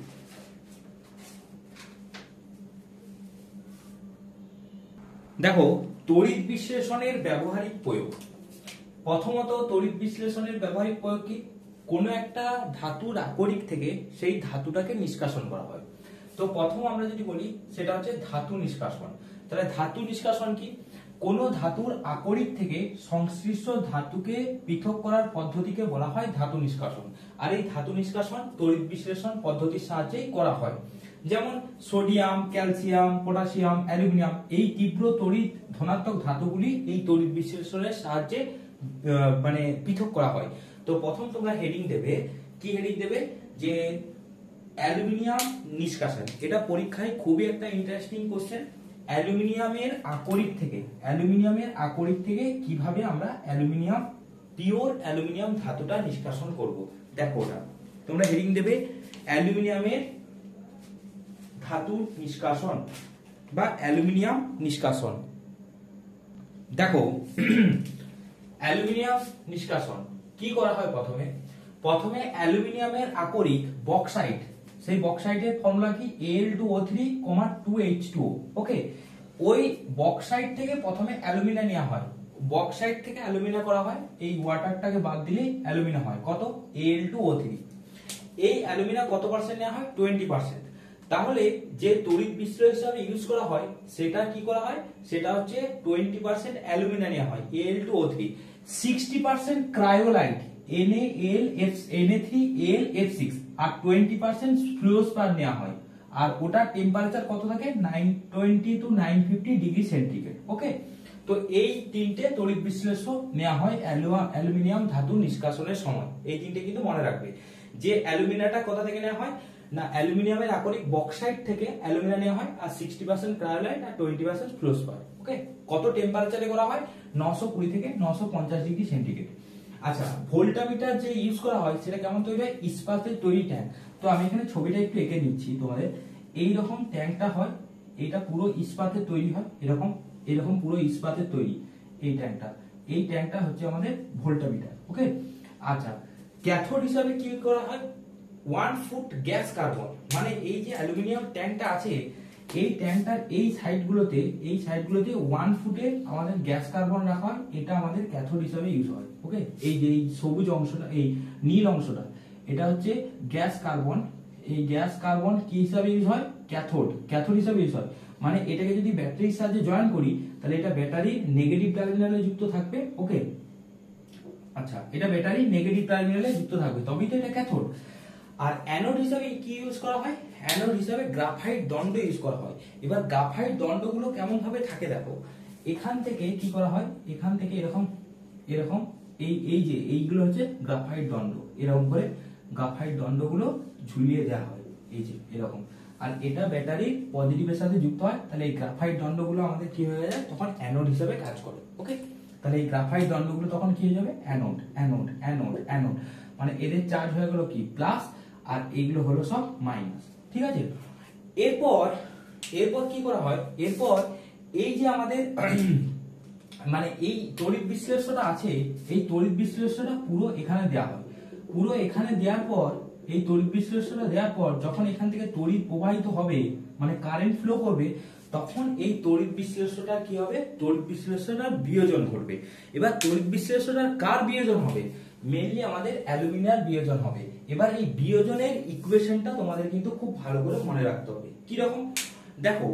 দেখো তড়িৎ বিশ্লেষণের ব্যবহারিক প্রয়োগ, প্রথমত তড়িৎ বিশ্লেষণের ব্যবহারিক প্রয়োগ কি, কোন একটা ধাতুর আকরিক থেকে সেই ধাতুটাকে নিষ্কাশন করা হয়। তো প্রথম আমরা যদি বলি সেটা হচ্ছে ধাতু নিষ্কাশন। তাহলে ধাতু নিষ্কাশন কি, কোন ধাতুর আকরিক থেকে সংশ্লিষ্ট ধাতুকে পৃথক করার পদ্ধতিকে বলা হয় ধাতু নিষ্কাশন। আর এই ধাতু নিষ্কাশন তড়িৎ বিশ্লেষণ পদ্ধতির সাহায্যেই করা হয়। যেমন সোডিয়াম, ক্যালসিয়াম, পটাশিয়াম, অ্যালুমিনিয়াম, এই তীব্র তড়িৎ ধনাত্মক ধাতুগুলি এই তড়িৎ বিশ্লেষণের সাহায্যে মানে পৃথক করা হয়। তো প্রথম তোমরা হেডিং দেবে, কি হেডিং দেবে, যে অ্যালুমিনিয়াম নিষ্কাশন। এটা পরীক্ষায় খুবই একটা ইন্টারেস্টিং কোশ্চেন। অ্যালুমিনিয়ামের আকরিক থেকে কিভাবে আমরা পিওর অ্যালুমিনিয়াম ধাতুটা নিষ্কাশন করব, দেখো ওটা তোমরা হেডিং দেবে অ্যালুমিনিয়ামের ধাতু নিষ্কাশন বা অ্যালুমিনিয়াম নিষ্কাশন। দেখো অ্যালুমিনিয়াম নিষ্কাশন কি করা হয়, প্রথমে অ্যালুমিনিয়ামের আকরিক বক্সাইট, সেই বক্সাইটের ফর্মুলা কি Al2O3, 2H2O। ওকে, ওই বক্সাইট থেকে প্রথমে অ্যালুমিনা নেওয়া হয়, বক্সাইট থেকে অ্যালুমিনা করা হয়, এই ওয়াটারটাকে বাদ দিলেই অ্যালুমিনা হয় কত Al2O3। এই অ্যালুমিনা কত পার্সেন্ট নেওয়া হয় 20%। তাহলে যে তড়িৎ বিশ্লেষক হিসাবে ইউজ করা হয় সেটা কি করা হয়, সেটা হচ্ছে 20% অ্যালুমিনা নেওয়া হয় Al2O3, 60% ক্রায়োলাইট Na3Al F6 আর 20% ফ্লুরোস্পার নেওয়া হয়, আর ওটা টেম্পারেচার কত থাকে 920 to 950 ডিগ্রি সেন্টিগ্রেড। ওকে, তো এই তিনটে তড়িৎ বিশ্লেষক নেওয়া হয় অ্যালুমিনিয়াম ধাতু নিষ্কাশনের সময়। এই তিনটে কিন্তু মনে রাখবে যে অ্যালুমিনাটা কোথা থেকে নেওয়া হয় না, অ্যালুমিনিয়ামের আকরিক বক্সাইট থেকে অ্যালুমিনা নেওয়া হয়, আর 60% ক্রায়োলাইট আর 20% ফ্লুরোস্পার। ওকে, কত টেম্পারেচারে করা হয় 920 থেকে 950 ডিগ্রি সেন্টিগ্রেড। আচ্ছা, ভোল্টামিটার যে ইউজ করা হয় সেটা কেমন তৈরি হয়, ইস্পাতের তৈরি ট্যাঙ্ক। তো আমি এখানে ছবিটা একটু এঁকে নিচ্ছি তোমাদের। এই রকম ট্যাঙ্কটা হয়, এটা পুরো ইস্পাতের তৈরি হয়, এরকম পুরো ইস্পাতের তৈরি এই ট্যাঙ্কটা হচ্ছে আমাদের ভোল্টামিটার। ওকে, আচ্ছা, ক্যাথোড হিসাবে কি করা হয় 1 ফুট গ্যাস কার্বন, মানে এই যে অ্যালুমিনিয়াম ট্যাঙ্কটা আছে এই ট্যাঙ্কটার এই সাইডগুলোতে 1 ফুটে আমাদের গ্যাস কার্বন রাখা হয়, এটা আমাদের ক্যাথোড হিসাবে ইউজ হয়। ওকে, এই যে এই সবুজ অংশটা, এই নীল অংশটা, এটা হচ্ছে গ্যাস কার্বন। এই গ্যাস কার্বন কি হিসাবে ইউজ হয়, ক্যাথোড হিসাবে ইউজ হয়। মানে এটাকে যদি ব্যাটারির সাহায্যে জয়েন করি তাহলে এটা ব্যাটারির নেগেটিভ টার্মিনালে যুক্ত থাকবে। ওকে, আচ্ছা, এটা ব্যাটারি নেগেটিভ টার্মিনালে যুক্ত থাকবে, তবেই তো এটা ক্যাথোড। আর অ্যানোড হিসাবে কি ইউজ করা হয়, অ্যানোড হিসাবে গ্রাফাইট দণ্ড ইউজ করা হয়। এবার গ্রাফাইট দণ্ডগুলো কেমন ভাবে থাকে দেখো, এখান থেকে কি করা হয়, এখান থেকে এরকম এই যে এইগুলো হচ্ছে গ্রাফাইট দণ্ড, এরকম করে গ্রাফাইট দণ্ডগুলো ঝুলিয়ে দেওয়া হয়, এই যে এরকম। আর এটা ব্যাটারির পজিটিভের সাথে যুক্ত হয়, তাহলে এই গ্রাফাইট দণ্ডগুলো আমাদের কি হয়ে যায়, তখন অ্যানোড হিসেবে কাজ করে। ওকে, তাহলে এই গ্রাফাইট দণ্ডগুলো তখন কি হয়ে যাবে, অ্যানোড, মানে এদের চার্জ হয়ে গেল কি প্লাস, আর এইগুলো হলো সব মাইনাস। ঠিক আছে, এরপর কি করা হয়, এরপর এই যে আমাদের মানে এই তড়িৎ বিশ্লেষণটা আছে, এই তড়িৎ বিশ্লেষণটা পুরো এখানে দেওয়া হয়। পুরো এখানে দেওয়ার পর, এই তড়িৎ বিশ্লেষণটা দেওয়ার পর যখন এখান থেকে তড়িৎ প্রবাহিত হবে, মানে কারেন্ট ফ্লো করবে, তখন এই তড়িৎ বিশ্লেষণটা কি হবে, তড়িৎ বিশ্লেষণটার বিয়োজন ঘটবে। এবার তড়িৎ বিশ্লেষণটার কার বিয়োজন হবে, মেইনলি আমাদের অ্যালুমিনিয়ার বিয়োজন হবে। এবার এই বিয়োজনের ইকুয়েশনটা তোমাদের কিন্তু খুব ভালো করে মনে রাখতে হবে। কি রকম দেখো,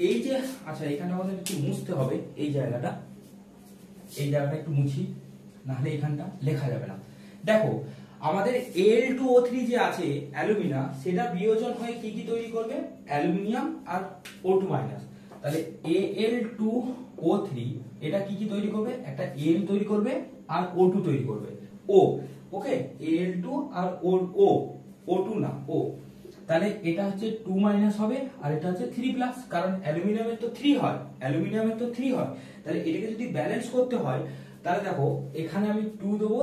এই যে, আচ্ছা এখানে আমাদের একটু মুছতে হবে, এই জায়গাটা একটু মুছি, নাহলে এখানটা লেখা যাবে না। দেখো, আমাদের Al2O3 যে আছে অ্যালুমিনা, সেটা বিয়োজন হয়ে কি কি তৈরি করবে, অ্যালুমিনিয়াম আর O2 মাইনাস। তাহলে Al2O3 এটা কি কি তৈরি করবে, একটা Al তৈরি করবে আর O2 তৈরি করবে, O। ওকে, Al2 আর O2 না O। তাহলে এটা হচ্ছে 2 মাইনাস হবে, আর এটা হচ্ছে 3 প্লাস, কারণ অ্যালুমিনিয়ামের তো 3 হয়, তাহলে এটাকে যদি ব্যালেন্স করতে হয় তাহলে দেখো এখানে আমি 2 দেবো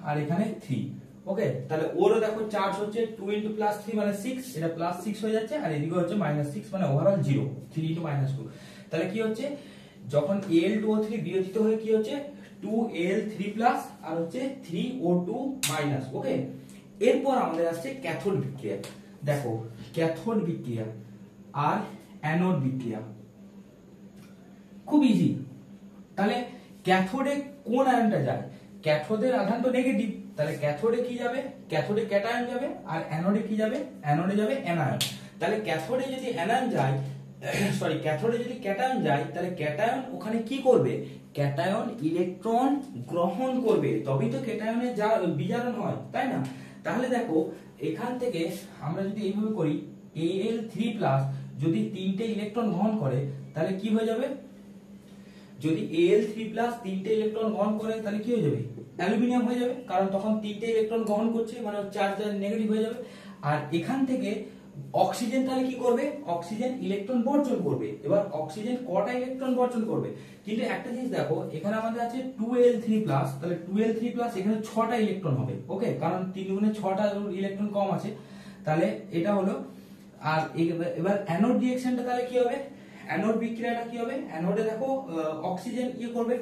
আর এখানে 3। ওকে, তাহলে ওরও দেখো চার্জ হচ্ছে 2 * +3 মানে 6, এটা +6 হয়ে যাচ্ছে, আর এদিকে হচ্ছে -6 মানে ওভারঅল 0, 3 * -2। তাহলে কি হচ্ছে, যখন Al2O3 বিয়োজিত হয়ে কি হচ্ছে 2Al3+ আর হচ্ছে 3O2-। ওকে, এরপর আমাদের আসছে ক্যাথোড বিক্রিয়া। দেখো, ক্যাথোড বিক্রিয়া আর অ্যানোড বিক্রিয়া খুব ইজি। তাহলে ক্যাথোডে কোন আয়নটা যায়, ক্যাথোডের আধান তো নেগেটিভ, তাহলে ক্যাথোডে কি যাবে, ক্যাথোডে ক্যাটায়ন যাবে, আর অ্যানোডে কি যাবে, অ্যানোডে যাবে অ্যানায়ন। তাহলে ক্যাথোডে যদি অ্যানায়ন যায়, ক্যাথোডে যদি ক্যাটায়ন যায়, তাহলে ক্যাটায়ন ওখানে কি করবে, ক্যাটায়ন ইলেকট্রন গ্রহণ করবে, তবেই তো ক্যাটায়নের বিজারণ হয়, তাই না। তাহলে দেখো, এখান থেকে আমরা যদি এইভাবে করি, Al3+ যদি 3টে ইলেকট্রন গ্রহণ করে তাহলে কি হয়ে যাবে, যদি Al3+ 3টে ইলেকট্রন গ্রহণ করে তাহলে কি হয়ে যাবে, অ্যালুমিনিয়াম হয়ে যাবে, কারণ তখন 3টে ইলেকট্রন গ্রহণ করছে, মানে চার্জ নেগেটিভ হয়ে যাবে। আর এখান থেকে অক্সিজেন তাহলে কি করবে, অক্সিজেন ইলেকট্রন বর্জন করবে। এবার অক্সিজেন কটা ইলেকট্রন বর্জন করবে, কিন্তু একটা জিনিস দেখো, এখানে আমাদের আছে 2Al3+, তাহলে 2Al3+ এখানে 6টা ইলেকট্রন হবে। ওকে, কারণ 3 গুণে 6টা ইলেকট্রন কম আছে, তাহলে এটা হলো। আর এবার অ্যানোড রিঅ্যাকশনটা তাহলে কি হবে, অ্যানোড বিক্রিয়াটা কি হবে, অ্যানোডে দেখো অক্সিজেন করবে,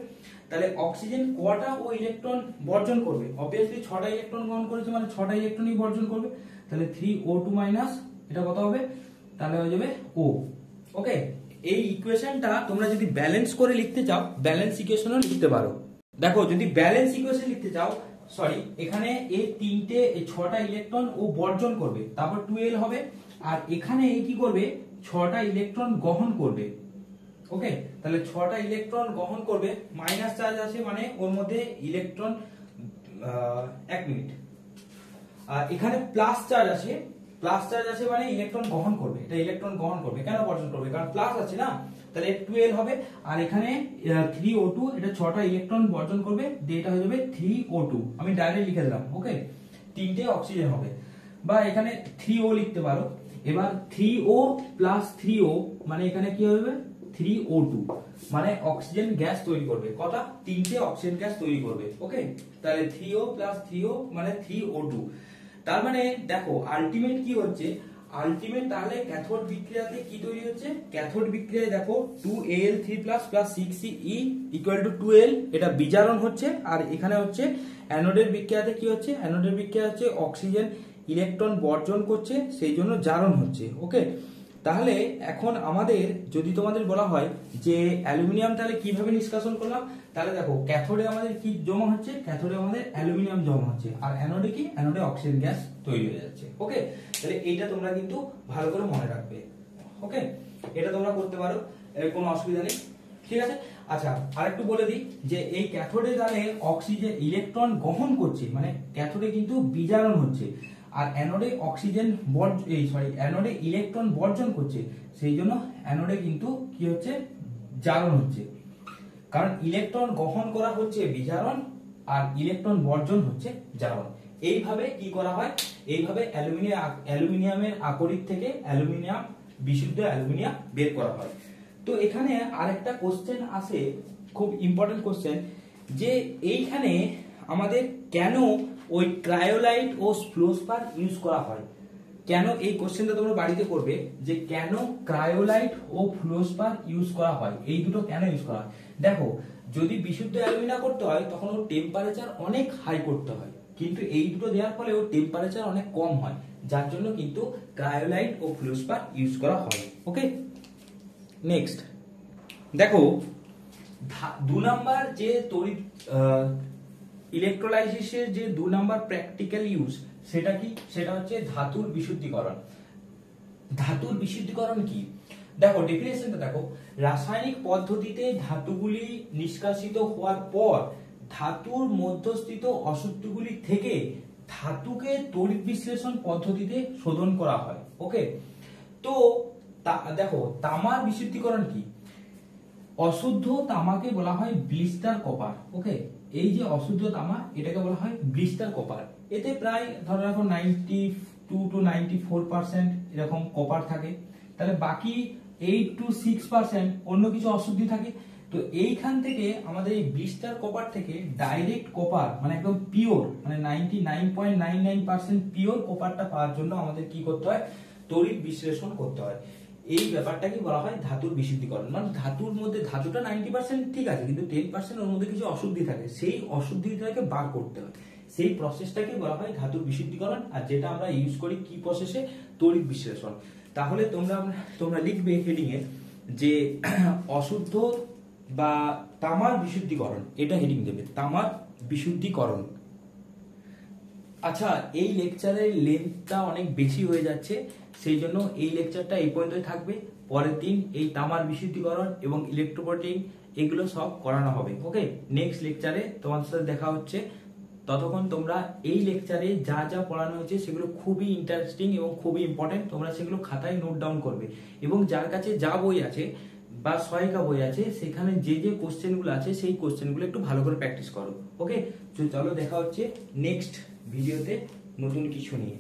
তাহলে অক্সিজেন কটা ও ইলেকট্রন বর্জন করবে, অবভিয়াসলি 6টা ইলেকট্রন গ্রহণ করেছে মানে 6টা ইলেকট্রনই বর্জন করবে, তাহলে 3O2- এটা কত হবে, তাহলে হয়ে যাবে O। ওকে, এই ইকুয়েশনটা তোমরা যদি ব্যালেন্স করে লিখতে চাও ব্যালেন্স ইকুয়েশনও লিখতে পারো। দেখো যদি ব্যালেন্স ইকুয়েশন লিখতে চাও, সরি এখানে এই 6টা ইলেকট্রন ও বর্জন করবে, তারপর 2L হবে, আর এখানে কি করবে 6টা ইলেকট্রন গ্রহণ করবে। ওকে, তাহলে 6টা ইলেকট্রন গ্রহণ করবে, মাইনাস চার্জ আছে মানে ওর মধ্যে ইলেকট্রন 1 মিনিট, আর এখানে প্লাস চার্জ আছে, মানে ইলেকট্রন গ্রহণ করবে, এটা ইলেকট্রন গ্রহণ করবে, কেন বর্জন করবে, কারণ প্লাস আছে না, তাহলে 2L হবে, আর এখানে 3O2, এটা 6টা ইলেকট্রন বর্জন করবে, এটা হয়ে যাবে 3O2, আমি ডাইরেক্ট লিখে দিলাম। ওকে, 3টে অক্সিজেন হবে, বা এখানে 3O লিখতে পারো। এবার 3O প্লাস 3O মানে এখানে কি হবে 3O2, মানে অক্সিজেন গ্যাস তৈরি করবে, কটা 3টে অক্সিজেন গ্যাস তৈরি করবে। ওকে, তাহলে 3O প্লাস 3O মানে 3O2, তার মানে দেখো আলটিমেট কি হচ্ছে, আলটিমেট তাহলে ক্যাথোড বিক্রিয়াতে কি তৈরি হচ্ছে, ক্যাথোড বিক্রিয়ায় দেখো 2Al3+ plus 6Ce equal to 2L, এটা বিজারণ হচ্ছে, আর এখানে হচ্ছে অ্যানোডের বিক্রিয়াতে কি হচ্ছে, অ্যানোডের বিক্রিয়া হচ্ছে অক্সিজেন ইলেকট্রন বর্জন করছে, সেই জন্য জারণ হচ্ছে। ওকে, তাহলে এখন আমাদের যদি তোমাদের বলা হয় যে অ্যালুমিনিয়াম তাহলে কিভাবে নিষ্কাশন করলাম, তাহলে দেখো ক্যাথোডে আমাদের কি জমা হচ্ছে, ক্যাথোডে আমাদের অ্যালুমিনিয়াম জমা হচ্ছে, আর অ্যানোডে কি, অ্যানোডে অক্সিজেন গ্যাস তৈরি হয়ে যাচ্ছে। ওকে, তাহলে এইটা তোমরা কিন্তু ভালো করে মনে রাখবে। ওকে, এটা তোমরা করতে পারো, এর কোনো অসুবিধা নেই, ঠিক আছে। আচ্ছা, আরেকটু বলে দিই যে এই ক্যাথোডে তাহলে অক্সিজেন ইলেকট্রন গ্রহণ করছে, মানে ক্যাথোডে কিন্তু বিজারণ হচ্ছে, আর অ্যানোডে অক্সিজেন অ্যানোডে ইলেকট্রন বর্জন করছে, সেই জন্য অ্যানোডে কিন্তু কি হচ্ছে, জারণ হচ্ছে, কারণ ইলেকট্রন গ্রহণ করা হচ্ছে বিজারণ, আর ইলেকট্রন বর্জন হচ্ছে জারণ। এইভাবে কি করা হয়, এইভাবে অ্যালুমিনিয়ামের আকরিক থেকে বিশুদ্ধ অ্যালুমিনিয়াম বের করা হয়। তো এখানে আরেকটা কোশ্চেন আসে, খুব ইম্পর্টেন্ট কোশ্চেন, যে এইখানে আমাদের কেন ওই ক্রায়োলাইট ও ফ্লোরস্পার ইউজ করা হয়, কেন, এই কোশ্চেনটা তোমরা বাড়িতে করবে যে কেন ক্রায়োলাইট ও ফ্লোরস্পার ইউজ করা হয়, এই দুটো কেন ইউজ করা হয়। দেখো যদি বিশুদ্ধ অ্যালুমিনিয়াম করতে হয় তখন ওর টেম্পারেচার অনেক হাই করতে হয়, কিন্তু এই দুটো দেওয়ার ফলে ওর টেম্পারেচার অনেক কম হয়, যার জন্য কিন্তু ক্রায়োলাইট ও ফ্লোরস্পার ইউজ করা হয়। ওকে, নেক্সট দেখো 2 নাম্বার যে তড়িৎ ইলেকট্রোলাইসিসের যে 2 নাম্বার প্র্যাকটিক্যাল ইউজ, সেটা কি, সেটা হচ্ছে ধাতুর বিশুদ্ধীকরণ। ধাতুর বিশুদ্ধীকরণ কি, দেখো ডেফিনেশনটা দেখো, রাসায়নিক পদ্ধতিতে ধাতুগুলি নিষ্কাশিত হওয়ার পর ধাতুর মধ্যস্থিত অশুদ্ধগুলি থেকে ধাতুকে তড়িৎ বিশ্লেষণ পদ্ধতিতে শোধন করা হয়। ওকে, তো দেখো তামার বিশুদ্ধীকরণ কি, অশুদ্ধ তামাকে বলা হয় ব্লিস্টার কপার। ওকে, এই যে অশুদ্ধ তামা এটাকে বলা হয় ব্লিস্টার কপার, এতে প্রায় ধরো রাখো 92 to 94% এরকম কপার থাকে, তাহলে বাকি 8 to 6% অন্য কিছু অশুদ্ধি থাকে। তো এইখান থেকে আমাদের এই ব্লিস্টার কপার থেকে ডাইরেক্ট কপার মানে একদম পিওর, মানে 99.99% পিওর কপারটা পাওয়ার জন্য আমাদের কি করতে হয়, তড়িৎ বিশ্লেষণ করতে হয়। এই ব্যাপারটাকে বলা হয় ধাতুর বিশুদ্ধীকরণ, মানে ধাতুর মধ্যে ধাতুটা 90% ঠিক আছে, কিন্তু 10% ওর মধ্যে কিছু অশুদ্ধি থাকে, সেই অশুদ্ধিটাকে বার করতে হয়, সেই প্রসেসটাকে বলা হয় ধাতুর বিশুদ্ধীকরণ, আর যেটা আমরা ইউজ করি কি প্রসেসে, তড়িৎ বিশ্লেষণ। তাহলে তোমরা লিখবে হেডিং এ যে অশুদ্ধ বা তামার বিশুদ্ধীকরণ, এটা হেডিং দেবে, তামার বিশুদ্ধীকরণ। আচ্ছা, এই লেকচারের লেন্থটা অনেক বেশি হয়ে যাচ্ছে, সেই জন্য এই লেকচারটা এই পর্যন্তই থাকবে। পরের দিন এই তামার বিশুদ্ধীকরণ এবং ইলেকট্রোপ্লেটিং এগুলো সব করানো হবে। ওকে, নেক্সট লেকচারে তোমাদের সাথে দেখা হচ্ছে। ততক্ষণ তোমরা এই লেকচারে যা যা পড়ানো হয়েছে সেগুলো খুবই ইন্টারেস্টিং এবং খুবই ইম্পর্টেন্ট, তোমরা সেগুলো খাতায় নোট ডাউন করবে, এবং যার কাছে যা বই আছে বা সহায়িকা বই আছে সেখানে যে যে কোশ্চেনগুলো আছে সেই কোশ্চেনগুলো একটু ভালো করে প্র্যাকটিস করো। ওকে, চলো দেখা হচ্ছে নেক্সট ভিডিওতে নতুন কিছু নিয়ে।